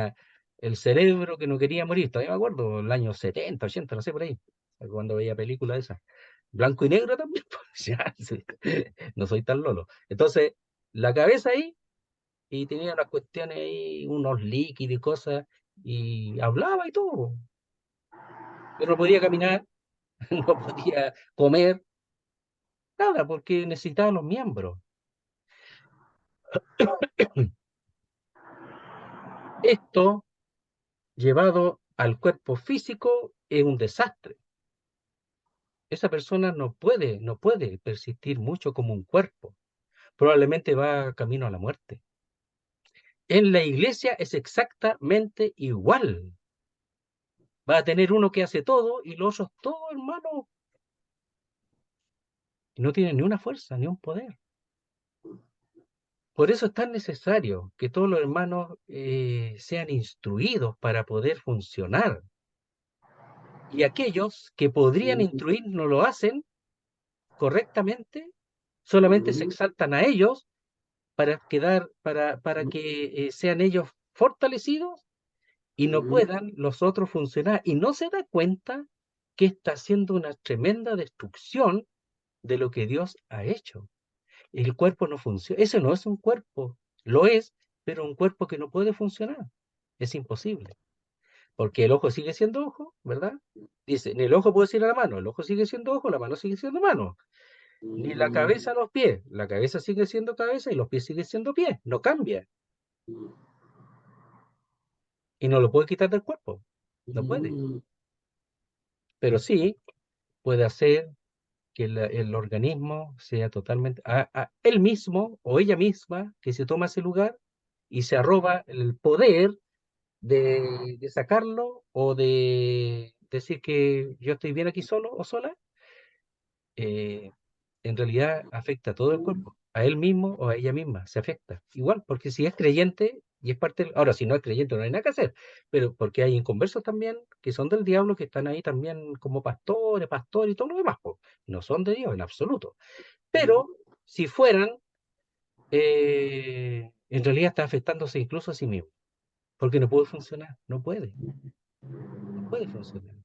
el cerebro que no quería morir, todavía me acuerdo, el año 70, 80, no sé por ahí, cuando veía películas esas. Blanco y negro también, pues, ya, sí, no soy tan lolo. Entonces, la cabeza ahí, y tenía unas cuestiones ahí, unos líquidos y cosas, y hablaba y todo, pero no podía caminar, no podía comer, nada, porque necesitaba los miembros. Esto, llevado al cuerpo físico, es un desastre. Esa persona no puede persistir mucho como un cuerpo. Probablemente va camino a la muerte. En la iglesia es exactamente igual. Va a tener uno que hace todo y los otros todo, hermano. Y no tiene ni una fuerza, ni un poder. Por eso es tan necesario que todos los hermanos sean instruidos para poder funcionar. Y aquellos que podrían instruir no lo hacen correctamente, solamente se exaltan a ellos para que sean ellos fortalecidos y no puedan los otros funcionar. Y no se da cuenta que está haciendo una tremenda destrucción de lo que Dios ha hecho. El cuerpo no funciona. Ese no es un cuerpo. Lo es, pero un cuerpo que no puede funcionar. Es imposible. Porque el ojo sigue siendo ojo, ¿verdad? Dice, ni el ojo puede decir a la mano, el ojo sigue siendo ojo, la mano sigue siendo mano. Ni la cabeza a los pies, la cabeza sigue siendo cabeza y los pies siguen siendo pies. No cambia. Y no lo puede quitar del cuerpo. No puede. Pero sí puede hacer que el organismo sea totalmente, él mismo o ella misma que se toma ese lugar y se arroba el poder de sacarlo o de decir que yo estoy bien aquí solo o sola, eh, en realidad afecta a todo el cuerpo, a él mismo o a ella misma, se afecta. Igual, porque si es creyente y es parte ahora, si no es creyente no hay nada que hacer, pero porque hay inconversos también que son del diablo, que están ahí también como pastores y todo lo demás, po. No son de Dios en absoluto. Pero si fueran, en realidad está afectándose incluso a sí mismo, porque no puede funcionar, no puede funcionar.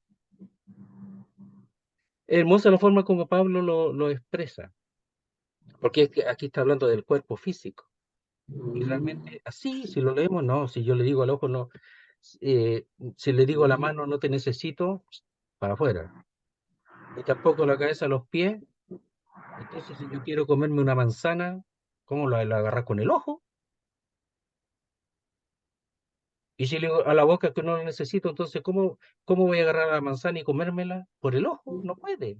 Hermosa la forma como Pablo lo expresa, porque es que aquí está hablando del cuerpo físico. Y realmente así, si lo leemos, no, si yo le digo al ojo, no, eh, si le digo a la mano, no te necesito, para afuera. Y tampoco la cabeza a los pies. Entonces, si yo quiero comerme una manzana, ¿cómo la agarras con el ojo? Y si le digo a la boca que no lo necesito, entonces, ¿cómo voy a agarrar la manzana y comérmela? ¿Por el ojo? No puede.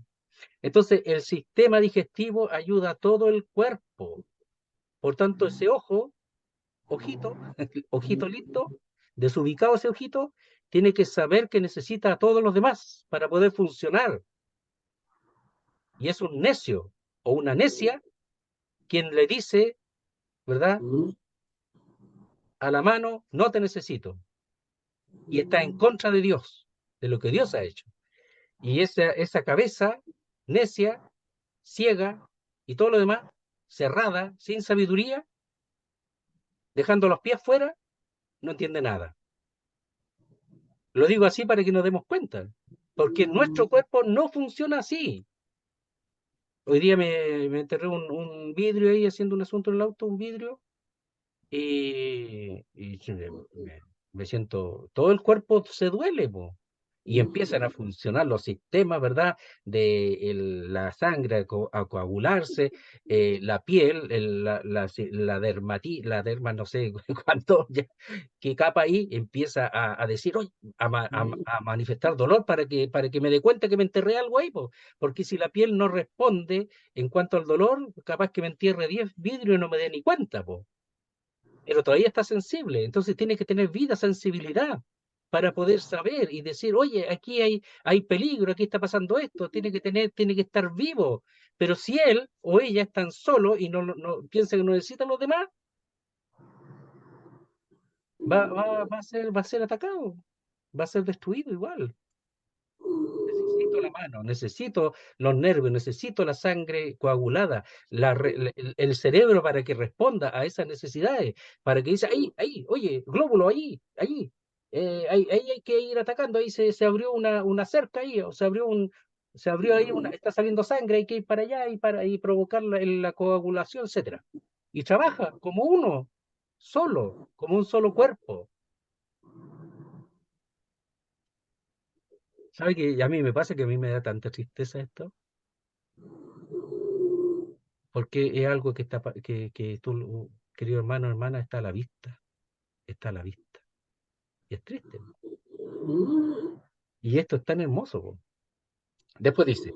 Entonces, el sistema digestivo ayuda a todo el cuerpo. Por tanto, ese ojo, ojito, ojito listo, desubicado ese ojito, tiene que saber que necesita a todos los demás para poder funcionar. Y es un necio o una necia quien le dice, ¿verdad? A la mano, no te necesito. Y está en contra de Dios, de lo que Dios ha hecho. Y esa cabeza necia, ciega y todo lo demás, cerrada, sin sabiduría, dejando los pies fuera, no entiende nada. Lo digo así para que nos demos cuenta, porque nuestro cuerpo no funciona así. Hoy día me enterré un vidrio ahí haciendo un asunto en el auto, un vidrio, y me siento, todo el cuerpo se duele, po. Y empiezan a funcionar los sistemas, ¿verdad? De la sangre a coagularse, la piel, la derma, no sé cuánto, que capa ahí empieza a decir, oye, a manifestar dolor para que me dé cuenta que me enterré algo ahí, po. Porque si la piel no responde en cuanto al dolor, capaz que me entierre 10 vidrios y no me dé ni cuenta, po, pero todavía está sensible, entonces tiene que tener vida, sensibilidad, para poder saber y decir, oye, aquí hay peligro, aquí está pasando esto, tiene que estar vivo. Pero si él o ella están solos y no piensa que no necesitan los demás, va a ser atacado, va a ser destruido igual. Necesito la mano, necesito los nervios, necesito la sangre coagulada, el cerebro para que responda a esas necesidades, para que dice, ahí, oye, glóbulo, ahí, ahí hay que ir atacando, ahí se abrió una cerca ahí, o se abrió ahí está saliendo sangre, hay que ir para allá y provocar la coagulación, etcétera. Y trabaja como uno, solo, como un solo cuerpo. ¿Sabe que a mí me pasa que a mí me da tanta tristeza esto? Porque es algo que tú, querido hermano, hermana, está a la vista, y es triste. Y esto es tan hermoso, po. Después dice,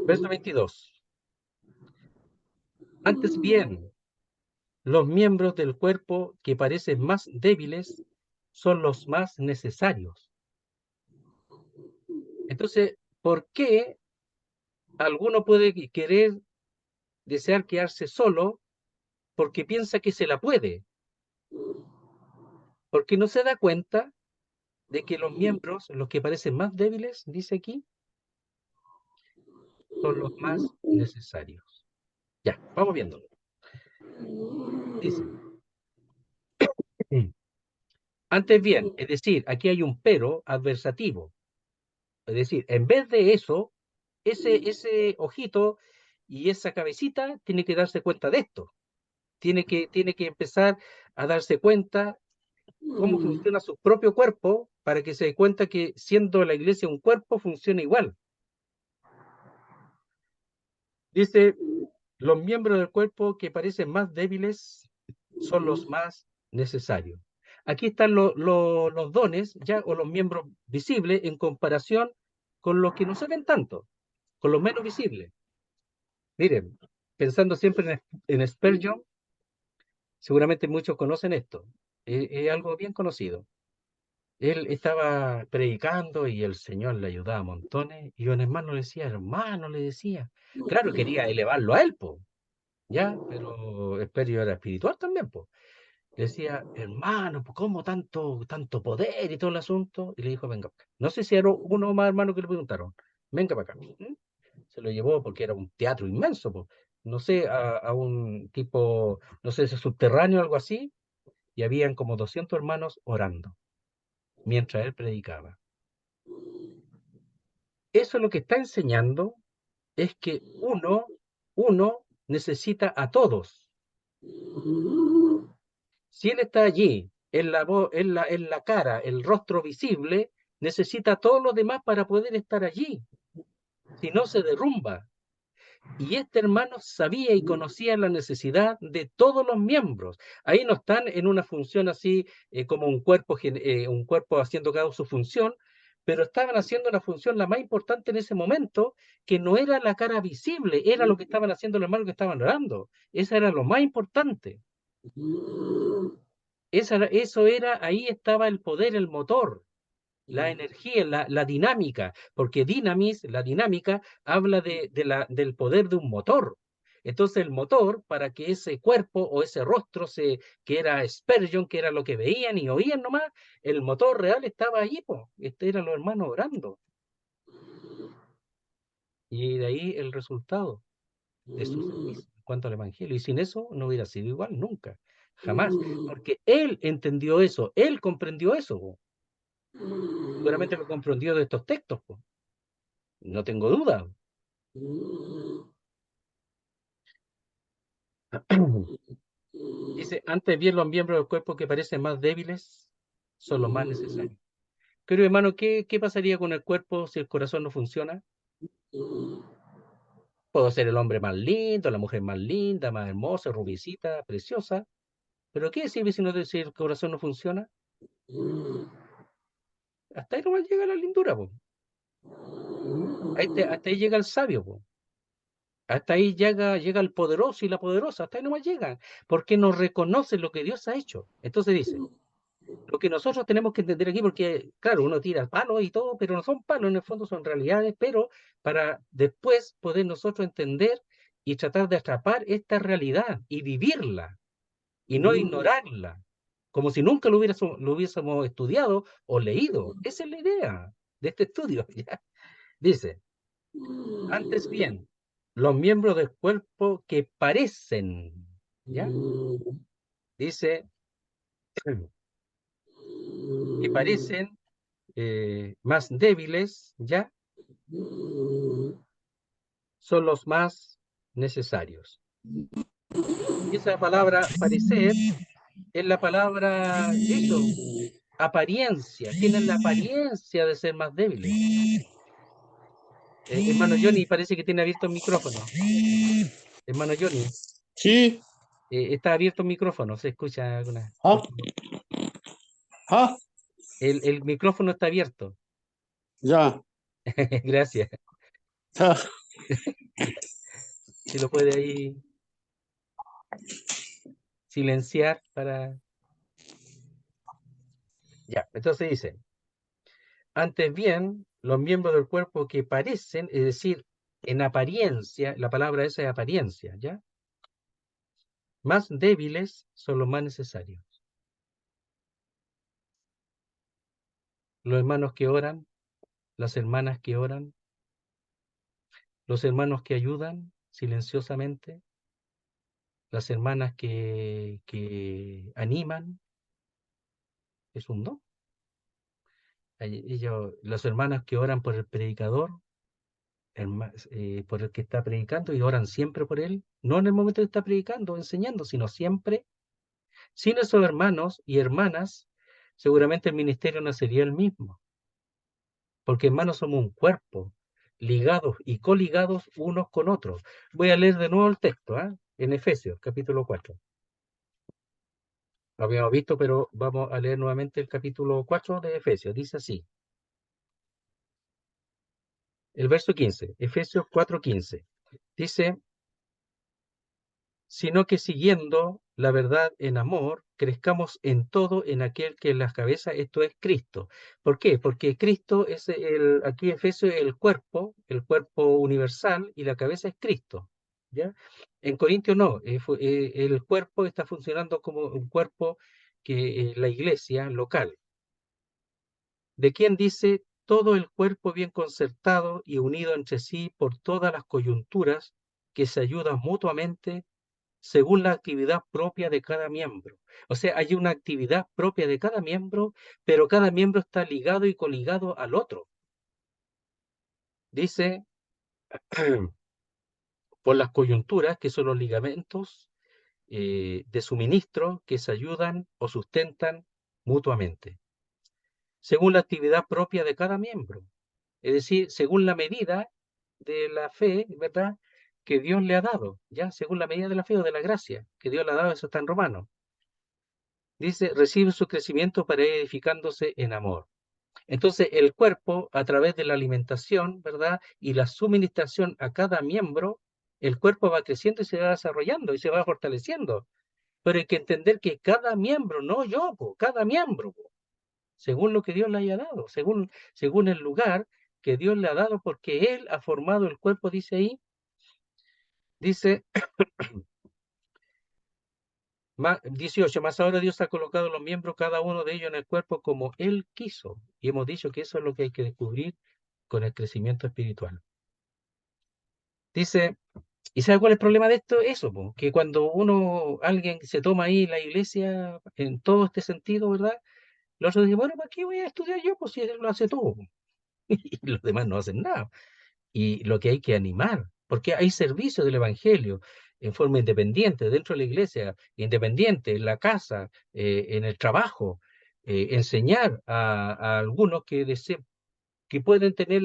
verso 22, antes bien, los miembros del cuerpo que parecen más débiles son los más necesarios. Entonces, ¿por qué alguno puede querer, desear quedarse solo porque piensa que se la puede? Porque no se da cuenta de que los miembros, los que parecen más débiles, dice aquí, son los más necesarios. Ya, vamos viéndolo. Dice, mm, antes bien, es decir, aquí hay un pero adversativo. Es decir, en vez de eso, ese ojito y esa cabecita tiene que darse cuenta de esto. Tiene que empezar a darse cuenta cómo funciona su propio cuerpo para que se dé cuenta que siendo la iglesia un cuerpo, funciona igual. Dice, los miembros del cuerpo que parecen más débiles son los más necesarios. Aquí están los dones, ya, o los miembros visibles en comparación con los que no se ven tanto, con los menos visibles. Miren, pensando siempre en Spurgeon, seguramente muchos conocen esto. Es algo bien conocido. Él estaba predicando y el Señor le ayudaba a montones, y un hermano le decía, hermano, le decía, claro, quería elevarlo a él, po, ya, pero Spurgeon era espiritual también, po. Le decía, hermano, pues, ¿cómo tanto poder y todo el asunto? Y le dijo, venga para acá. No sé si era uno o más hermanos que le preguntaron, venga para acá. Se lo llevó porque era un teatro inmenso, pues. No sé, a un tipo, no sé, si subterráneo o algo así, y habían como 200 hermanos orando mientras él predicaba. eso lo que está enseñando es que uno necesita a todos. Si él está allí, en la cara, el rostro visible, necesita a todos los demás para poder estar allí. Si no, se derrumba. Y este hermano sabía y conocía la necesidad de todos los miembros. Ahí no están en una función así como un cuerpo haciendo cada su función, pero estaban haciendo la función la más importante en ese momento, que no era la cara visible, era lo que estaban haciendo los hermanos que estaban orando. Eso era lo más importante. Eso era, ahí estaba el poder, el motor, la energía, la dinámica, porque la dinámica, habla del poder de un motor. Entonces el motor, para que ese cuerpo o ese rostro, que era Spurgeon, que era lo que veían y oían nomás, el motor real estaba allí, po. Este eran los hermanos orando. Y de ahí el resultado de su servicio en cuanto al Evangelio. Y sin eso no hubiera sido igual, nunca, jamás. Porque él entendió eso, él comprendió eso, po. Seguramente lo comprendió de estos textos, po. No tengo duda. Dice, antes bien los miembros del cuerpo que parecen más débiles son los más necesarios. Pero hermano, ¿qué pasaría con el cuerpo si el corazón no funciona? Puedo ser el hombre más lindo, la mujer más linda, más hermosa, rubicita, preciosa, pero ¿qué sirve si el corazón no funciona? Hasta ahí nomás llega la lindura, po. Hasta ahí llega el sabio, po. Hasta ahí llega el poderoso y la poderosa, hasta ahí nomás llegan, porque no reconocen lo que Dios ha hecho. Entonces dice, lo que nosotros tenemos que entender aquí, porque claro, uno tira palos y todo, pero no son palos, en el fondo son realidades, pero para después poder nosotros entender y tratar de atrapar esta realidad y vivirla y no ignorarla, como si nunca lo hubiésemos estudiado o leído. Esa es la idea de este estudio. ¿Ya? Dice, antes bien, los miembros del cuerpo que parecen, ¿ya? Dice, que parecen más débiles, ¿ya? Son los más necesarios. Y esa palabra parecer es la palabra, eso, apariencia, tienen la apariencia de ser más débiles. Hermano Johnny, parece que tiene abierto el micrófono. Hermano Johnny, Sí, está abierto el micrófono, se escucha alguna, ah, por favor. ah, El micrófono está abierto. ya, Gracias. ah, Si lo puede ahí silenciar para... Ya, entonces dice, antes bien, los miembros del cuerpo que parecen, es decir, en apariencia, la palabra esa es apariencia, ¿ya? Más débiles son los más necesarios. Los hermanos que oran, las hermanas que oran, los hermanos que ayudan silenciosamente, las hermanas que animan, es un don. Las hermanas que oran por el predicador, por el que está predicando y oran siempre por él, no en el momento que está predicando, enseñando, sino siempre. Sin esos hermanos y hermanas, seguramente el ministerio no sería el mismo, porque hermanos somos un cuerpo, ligados y coligados unos con otros. Voy a leer de nuevo el texto, ¿ah? En Efesios, capítulo 4. Lo habíamos visto, pero vamos a leer nuevamente el capítulo 4 de Efesios. Dice así, el verso 15, Efesios 4:15. Dice, sino que siguiendo la verdad en amor, crezcamos en todo en aquel que es la cabeza, esto es Cristo. ¿Por qué? Porque Cristo es aquí Efesios es el cuerpo universal, y la cabeza es Cristo. ¿Ya? En Corintios no, el cuerpo está funcionando como un cuerpo que la iglesia local, de quien dice todo el cuerpo bien concertado y unido entre sí por todas las coyunturas que se ayudan mutuamente según la actividad propia de cada miembro. O sea, hay una actividad propia de cada miembro, pero cada miembro está ligado y coligado al otro. dice, por las coyunturas, que son los ligamentos de suministro que se ayudan o sustentan mutuamente, según la actividad propia de cada miembro. Es decir, según la medida de la fe, ¿verdad?, que Dios le ha dado, ¿ya? Según la medida de la fe o de la gracia que Dios le ha dado, eso está en Romanos. Dice, recibe su crecimiento para ir edificándose en amor. Entonces, el cuerpo, a través de la alimentación, ¿verdad?, y la suministración a cada miembro, el cuerpo va creciendo y se va desarrollando y se va fortaleciendo. Pero hay que entender que cada miembro, no yo, po, cada miembro, po, según lo que Dios le haya dado, según el lugar que Dios le ha dado, porque Él ha formado el cuerpo, dice ahí, dice 18, más ahora Dios ha colocado los miembros, cada uno de ellos en el cuerpo como Él quiso. Y hemos dicho que eso es lo que hay que descubrir con el crecimiento espiritual. Dice, ¿y sabe cuál es el problema de esto? Eso, po, que cuando alguien se toma ahí la iglesia en todo este sentido, ¿verdad? Los otros dicen, bueno, ¿para qué voy a estudiar yo? Pues si él lo hace todo. Y los demás no hacen nada. Y lo que hay que animar, porque hay servicios del Evangelio en forma independiente, dentro de la iglesia, independiente, en la casa, en el trabajo, enseñar a algunos que pueden tener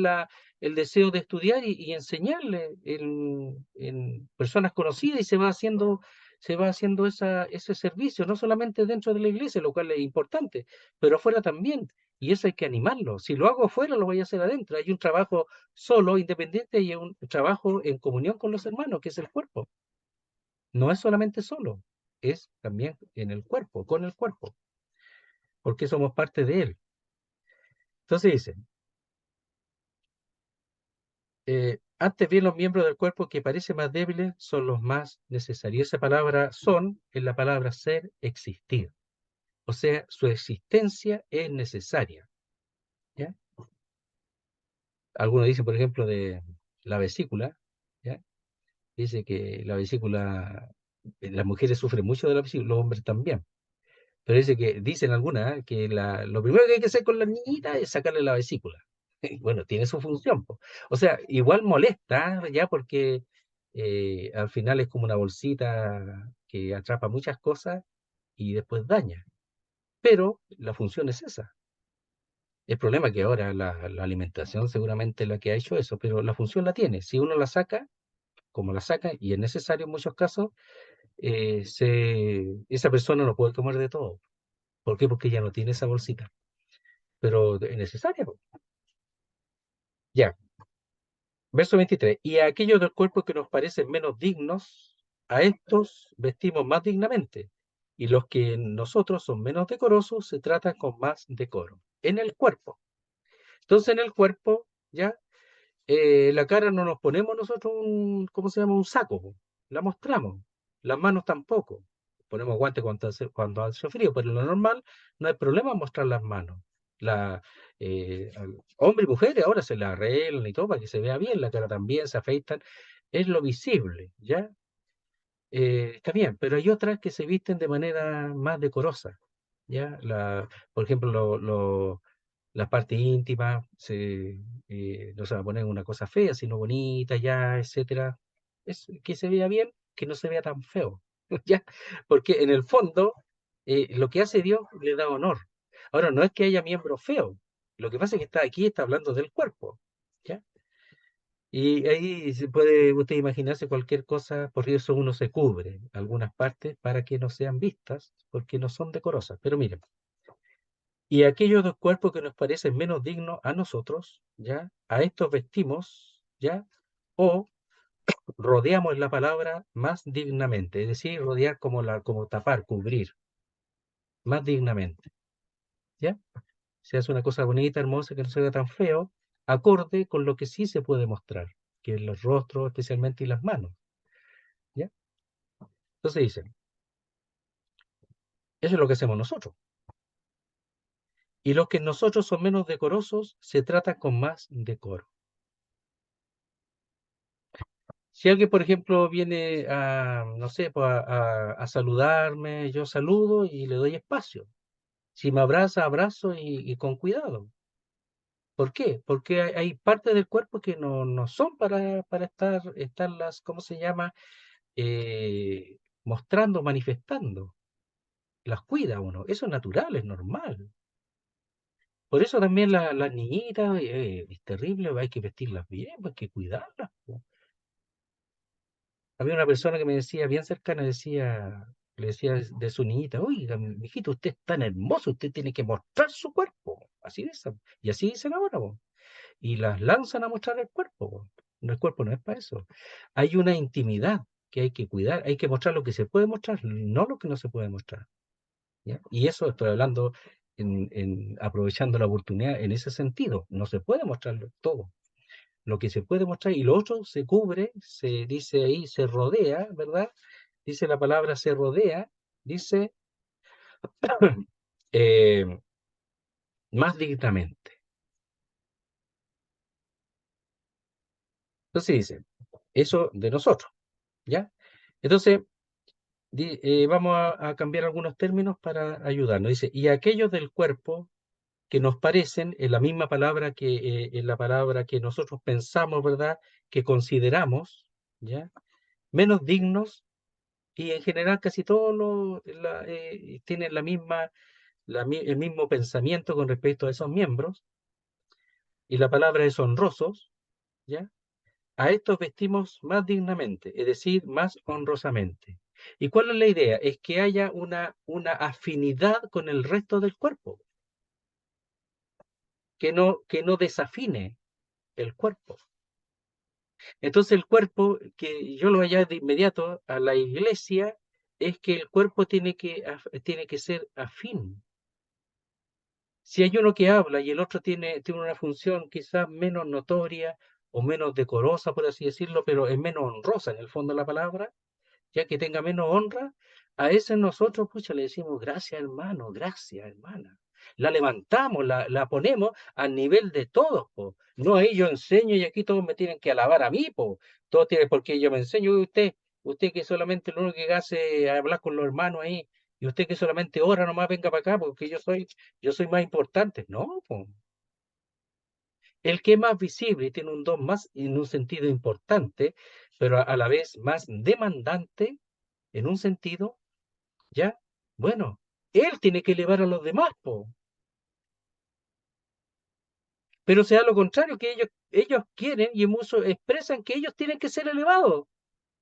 el deseo de estudiar y enseñarle en personas conocidas y se va haciendo ese servicio, no solamente dentro de la iglesia, lo cual es importante, pero afuera también. Y eso hay que animarlo. Si lo hago afuera, lo voy a hacer adentro. Hay un trabajo solo, independiente, y un trabajo en comunión con los hermanos, que es el cuerpo. No es solamente solo, es también en el cuerpo, con el cuerpo, porque somos parte de él. Entonces dice, antes bien los miembros del cuerpo que parecen más débiles son los más necesarios. Esa palabra son es la palabra ser, existir. O sea, su existencia es necesaria. ¿Ya? Algunos dicen, por ejemplo, de la vesícula, ¿ya? Dice que la vesícula, las mujeres sufren mucho de la vesícula, los hombres también. Pero dicen algunas que lo primero que hay que hacer con la niñita es sacarle la vesícula. Bueno, tiene su función, po. O sea, igual molesta, ya, porque al final es como una bolsita que atrapa muchas cosas y después daña. Pero la función es esa. El problema es que ahora la alimentación seguramente es la que ha hecho eso, pero la función la tiene. Si uno la saca, como la saca, y es necesario en muchos casos, esa persona no puede comer de todo. ¿Por qué? Porque ya no tiene esa bolsita. Pero es necesaria, po. Ya. Verso 23. Y a aquellos del cuerpo que nos parecen menos dignos, a estos vestimos más dignamente. Y los que en nosotros son menos decorosos se tratan con más decoro. En el cuerpo. Entonces, en el cuerpo, ya, la cara no nos ponemos nosotros ¿cómo se llama? Un saco, po. La mostramos. Las manos tampoco. Ponemos guantes cuando hace frío, pero en lo normal no hay problema en mostrar las manos. Hombres y mujeres ahora se la arreglan y todo para que se vea bien, la cara también, se afeitan. Es lo visible, ¿ya? Está bien, pero hay otras que se visten de manera más decorosa, ¿ya? Por ejemplo, la parte íntima, no se va a poner una cosa fea, sino bonita, ya, etcétera. Es que se vea bien, que no se vea tan feo, ¿ya? Porque en el fondo, lo que hace Dios le da honor. Ahora, no es que haya miembros feos, lo que pasa es que está hablando del cuerpo, ¿ya? Y ahí se puede usted imaginarse cualquier cosa, por eso uno se cubre algunas partes para que no sean vistas, porque no son decorosas. Pero miren, y aquellos dos cuerpos que nos parecen menos dignos a nosotros, ¿ya? A estos vestimos, ¿ya? O rodeamos la palabra más dignamente, es decir, rodear como tapar, cubrir, más dignamente, ¿ya? Se hace una cosa bonita, hermosa, que no se vea tan feo, acorde con lo que sí se puede mostrar, que es los rostros especialmente y las manos, ¿ya? Entonces dicen, eso es lo que hacemos nosotros. Y los que en nosotros son menos decorosos se tratan con más decoro. Si alguien, por ejemplo, viene no sé, pues, a saludarme, yo saludo y le doy espacio. Si me abraza, abrazo y con cuidado. ¿Por qué? Porque hay partes del cuerpo que no son para estarlas, ¿cómo se llama? Mostrando, manifestando. Las cuida uno. Eso es natural, es normal. Por eso también las niñitas, es terrible, hay que vestirlas bien, hay que cuidarlas, po. Había una persona que me decía, bien cercana, le decía de su niñita, oiga, mijito, usted es tan hermoso, usted tiene que mostrar su cuerpo. Así dicen. Y así dicen ahora, po. Y las lanzan a mostrar el cuerpo, po. No, el cuerpo no es para eso. Hay una intimidad que hay que cuidar, hay que mostrar lo que se puede mostrar, no lo que no se puede mostrar. ¿Ya? Y eso estoy hablando aprovechando la oportunidad en ese sentido. No se puede mostrar todo. Lo que se puede mostrar y lo otro se cubre, se dice ahí, se rodea, ¿verdad? Dice la palabra se rodea, dice eh, más dignamente. Entonces dice, eso de nosotros, ¿ya? Entonces, vamos a cambiar algunos términos para ayudarnos. Dice, y aquellos del cuerpo que nos parecen, en la misma palabra en la palabra que nosotros pensamos, ¿verdad? Que consideramos, ¿ya? Menos dignos, y en general casi todos tienen el mismo pensamiento con respecto a esos miembros, y la palabra es honrosos, ¿ya? A estos vestimos más dignamente, es decir, más honrosamente. ¿Y cuál es la idea? Es que haya una afinidad con el resto del cuerpo, que no desafine el cuerpo. Entonces el cuerpo, que yo lo vaya de inmediato a la iglesia, es que el cuerpo tiene que ser afín. Si hay uno que habla y el otro tiene una función quizás menos notoria o menos decorosa, por así decirlo, pero es menos honrosa en el fondo de la palabra, ya que tenga menos honra, a ese nosotros, pucha, le decimos gracias hermano, gracias hermana. La levantamos, la ponemos al nivel de todos, po. No ahí yo enseño y aquí todos me tienen que alabar a mí, po. Todos tienen, porque yo me enseño, y usted que solamente lo único que hace es hablar con los hermanos ahí, y usted que solamente ora nomás venga para acá, porque yo soy más importante. No, po. El que es más visible y tiene un don más en un sentido importante, pero a la vez más demandante en un sentido, ¿ya? Bueno, él tiene que elevar a los demás, po. Pero sea lo contrario, que ellos quieren y muchos expresan que ellos tienen que ser elevados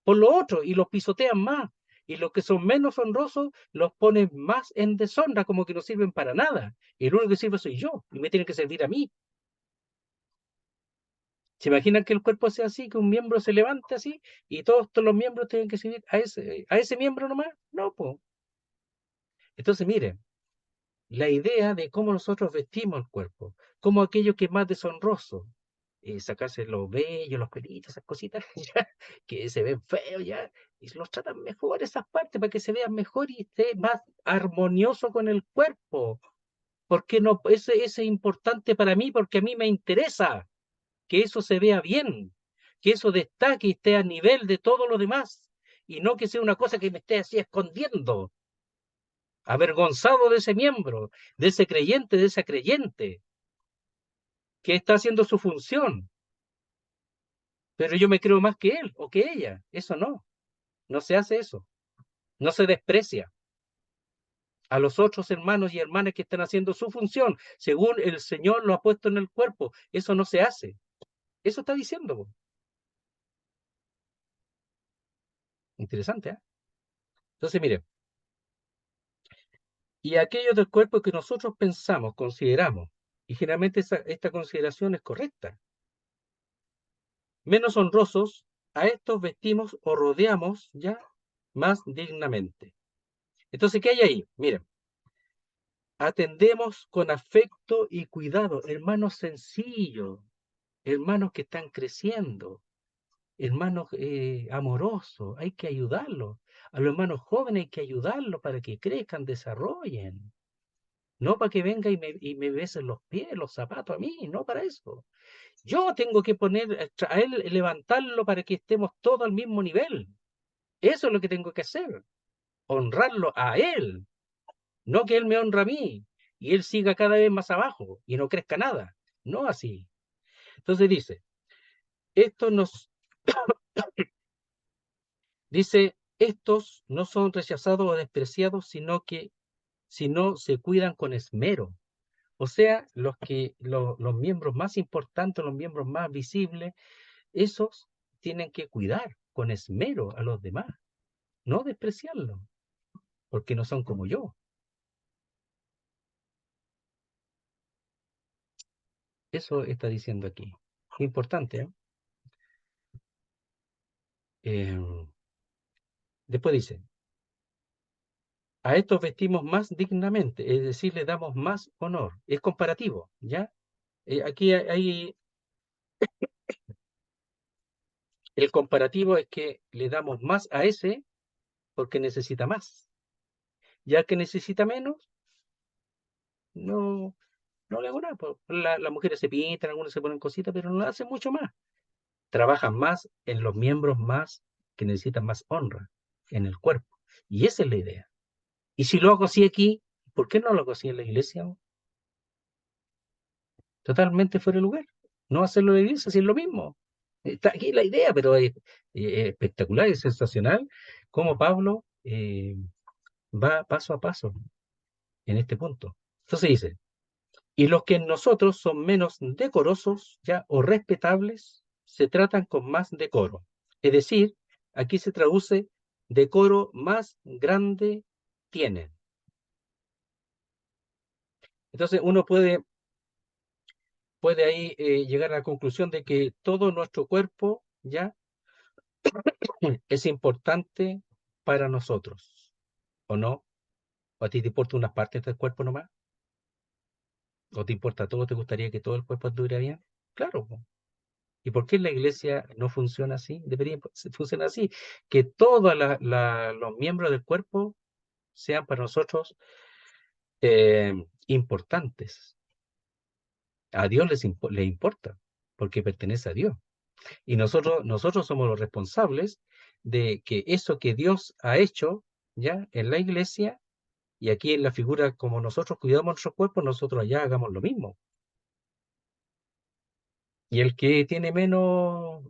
por los otros y los pisotean más. Y los que son menos honrosos los ponen más en deshonra, como que no sirven para nada. Y el único que sirve soy yo y me tienen que servir a mí. ¿Se imaginan que el cuerpo sea así, que un miembro se levante así y todos los miembros tienen que seguir a ese miembro nomás? No, pues. Entonces, miren, la idea de cómo nosotros vestimos el cuerpo, como aquello que es más deshonroso, sacarse los vellos, los pelitos, esas cositas ya, que se ven feos ya, y los tratan mejor esas partes para que se vean mejor y esté más armonioso con el cuerpo. Porque no, ese es importante para mí, porque a mí me interesa que eso se vea bien, que eso destaque y esté a nivel de todo lo demás, y no que sea una cosa que me esté así escondiendo, avergonzado de ese miembro, de ese creyente, de esa creyente, que está haciendo su función, pero yo me creo más que él o que ella. Eso no se hace eso, no se desprecia a los otros hermanos y hermanas que están haciendo su función, según el Señor lo ha puesto en el cuerpo. Eso no se hace. Eso está diciendo, po. Interesante, ¿eh? Entonces, mire, y aquellos del cuerpo que nosotros pensamos, consideramos, y generalmente esta consideración es correcta, menos honrosos, a estos vestimos o rodeamos ya más dignamente. Entonces, ¿qué hay ahí? Miren, atendemos con afecto y cuidado, hermanos sencillos, hermanos que están creciendo, hermanos amorosos, hay que ayudarlos. A los hermanos jóvenes hay que ayudarlos para que crezcan, desarrollen. No para que venga y me besen los pies, los zapatos a mí, no para eso. Yo tengo que poner a él, levantarlo para que estemos todos al mismo nivel. Eso es lo que tengo que hacer. Honrarlo a él, no que él me honra a mí y él siga cada vez más abajo y no crezca nada. no así. Entonces dice, esto nos dice, estos no son rechazados o despreciados, sino que si no se cuidan con esmero. O sea, los miembros más importantes, los miembros más visibles, esos tienen que cuidar con esmero a los demás, no despreciarlos, porque no son como yo. Eso está diciendo aquí. Importante, ¿eh? Después dice, a estos vestimos más dignamente, es decir, le damos más honor. Es comparativo, ¿ya? Aquí hay, el comparativo es que le damos más a ese porque necesita más. Ya que necesita menos, no, no le hago nada. Las mujeres se pintan, algunas se ponen cositas, pero no hacen mucho más. Trabajan más en los miembros más que necesitan más honra en el cuerpo. Y esa es la idea. Y si lo hago así aquí, ¿por qué no lo hago así en la iglesia? Totalmente fuera de lugar. No hacerlo en la iglesia, si es lo mismo. Está aquí la idea, pero es espectacular, es sensacional cómo Pablo va paso a paso en este punto. Entonces dice, y los que en nosotros son menos decorosos ya o respetables, se tratan con más decoro. Es decir, aquí se traduce decoro más grande tienen. Entonces uno puede ahí llegar a la conclusión de que todo nuestro cuerpo ya es importante para nosotros, ¿o no? ¿O a ti te importa unas partes del cuerpo nomás? ¿O te importa todo? ¿Te gustaría que todo el cuerpo estuviera bien? Claro, po. ¿Y por qué la iglesia no funciona así? Debería funcionar así, que todos los miembros del cuerpo sean para nosotros importantes. A Dios le importa, porque pertenece a Dios. Y nosotros somos los responsables de que eso que Dios ha hecho ya en la iglesia, y aquí en la figura, como nosotros cuidamos nuestro cuerpo, nosotros allá hagamos lo mismo. Y el que tiene menos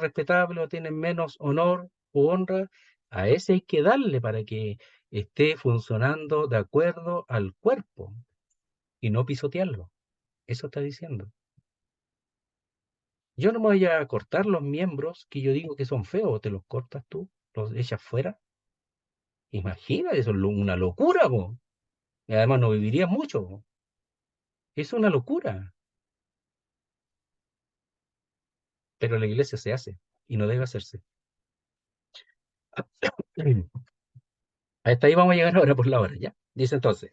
respetable o tiene menos honor u honra, a ese hay que darle para que esté funcionando de acuerdo al cuerpo y no pisotearlo. Eso está diciendo. Yo no me voy a cortar los miembros que yo digo que son feos, te los cortas tú, los echas fuera. Imagina, eso es una locura, po. Y además no viviría mucho, po. Es una locura, pero la iglesia se hace y no debe hacerse. Hasta ahí vamos a llegar ahora por la hora, ¿ya? Dice entonces,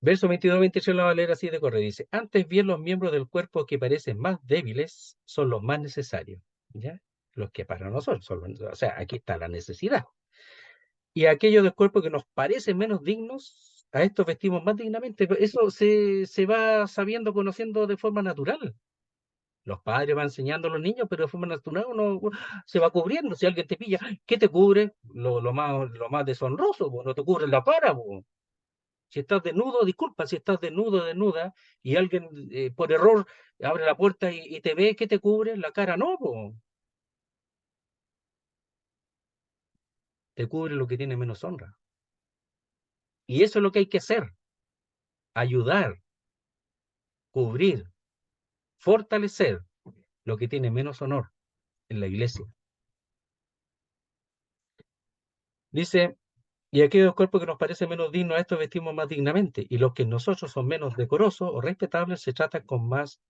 verso 22-23 lo va a leer así de correo. Dice, antes bien los miembros del cuerpo que parecen más débiles son los más necesarios, ¿ya? Los que para nosotros son o sea, aquí está la necesidad. Y aquellos del cuerpo que nos parecen menos dignos, a estos vestimos más dignamente. Eso se va sabiendo, conociendo de forma natural. Los padres van enseñando a los niños, pero de forma natural uno se va cubriendo. Si alguien te pilla, ¿qué te cubre? Lo más deshonroso, no te cubre la cara. Si estás desnudo, disculpa, si estás desnudo, desnuda, y alguien por error abre la puerta y te ve, ¿qué te cubre? La cara no, te cubre lo que tiene menos honra. Y eso es lo que hay que hacer, ayudar, cubrir, fortalecer lo que tiene menos honor en la iglesia. Dice, y aquellos cuerpos que nos parecen menos dignos a estos vestimos más dignamente, y los que en nosotros son menos decorosos o respetables se tratan con más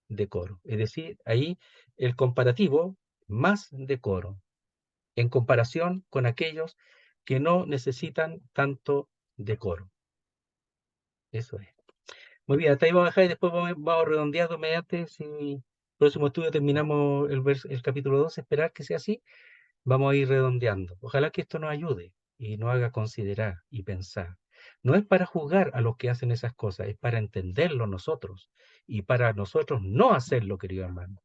decoro. Es decir, ahí el comparativo, más decoro, en comparación con aquellos que no necesitan tanto decoro. Eso es. Muy bien, hasta ahí vamos a dejar y después vamos redondeando mediante, si el próximo estudio terminamos el capítulo 2, esperar que sea así. Vamos a ir redondeando. Ojalá que esto nos ayude y nos haga considerar y pensar. No es para juzgar a los que hacen esas cosas, es para entenderlo nosotros y para nosotros no hacerlo, querido hermano.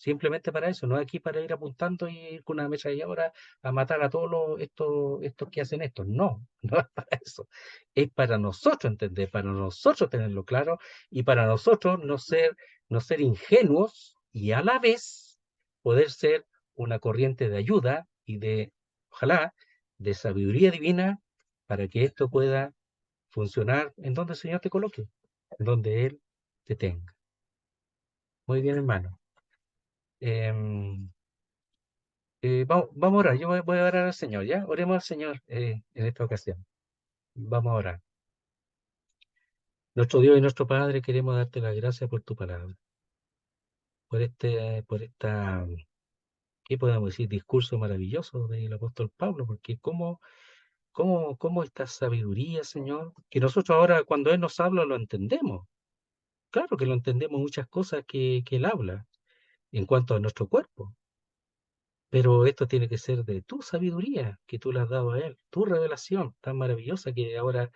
Simplemente para eso, no es aquí para ir apuntando y ir con una ametralladora a matar a todos estos que hacen esto. No, no es para eso. Es para nosotros entender, para nosotros tenerlo claro y para nosotros no ser ingenuos y a la vez poder ser una corriente de ayuda y ojalá, de sabiduría divina para que esto pueda funcionar en donde el Señor te coloque, en donde Él te tenga. Muy bien, hermano. Em, vamos a orar, yo voy a orar al Señor, ¿ya? Oremos al Señor en esta ocasión. Vamos a orar. Nuestro Dios y nuestro Padre, queremos darte las gracias por tu palabra, por esta, ¿qué podemos decir? Discurso maravilloso del apóstol Pablo, porque cómo esta sabiduría, Señor, que nosotros ahora cuando Él nos habla lo entendemos. Claro que lo entendemos muchas cosas que Él habla en cuanto a nuestro cuerpo. Pero esto tiene que ser de tu sabiduría que tú le has dado a Él, tu revelación tan maravillosa que ahora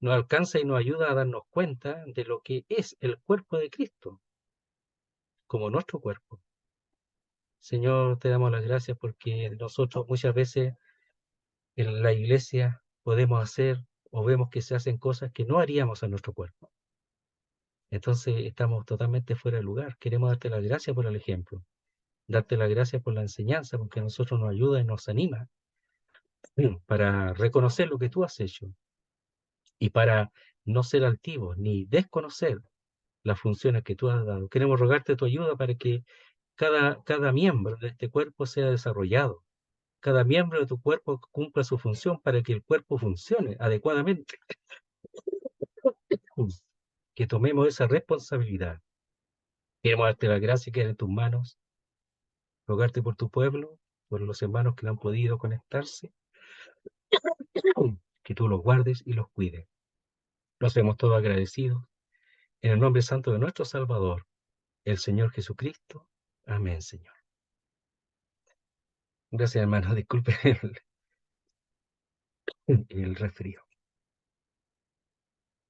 nos alcanza y nos ayuda a darnos cuenta de lo que es el cuerpo de Cristo, como nuestro cuerpo. Señor, te damos las gracias porque nosotros muchas veces en la iglesia podemos hacer o vemos que se hacen cosas que no haríamos a nuestro cuerpo. Entonces estamos totalmente fuera de lugar. Queremos darte las gracias por el ejemplo, darte las gracias por la enseñanza, porque a nosotros nos ayuda y nos anima para reconocer lo que tú has hecho y para no ser altivos ni desconocer las funciones que tú has dado. Queremos rogarte tu ayuda para que cada miembro de este cuerpo sea desarrollado. Cada miembro de tu cuerpo cumpla su función para que el cuerpo funcione adecuadamente. Que tomemos esa responsabilidad. Queremos darte la gracia que en tus manos, rogarte por tu pueblo, por los hermanos que no han podido conectarse, que tú los guardes y los cuides. Lo hacemos todo agradecidos en el nombre santo de nuestro Salvador, el Señor Jesucristo. Amén, Señor. Gracias, hermano. Disculpen el resfrío.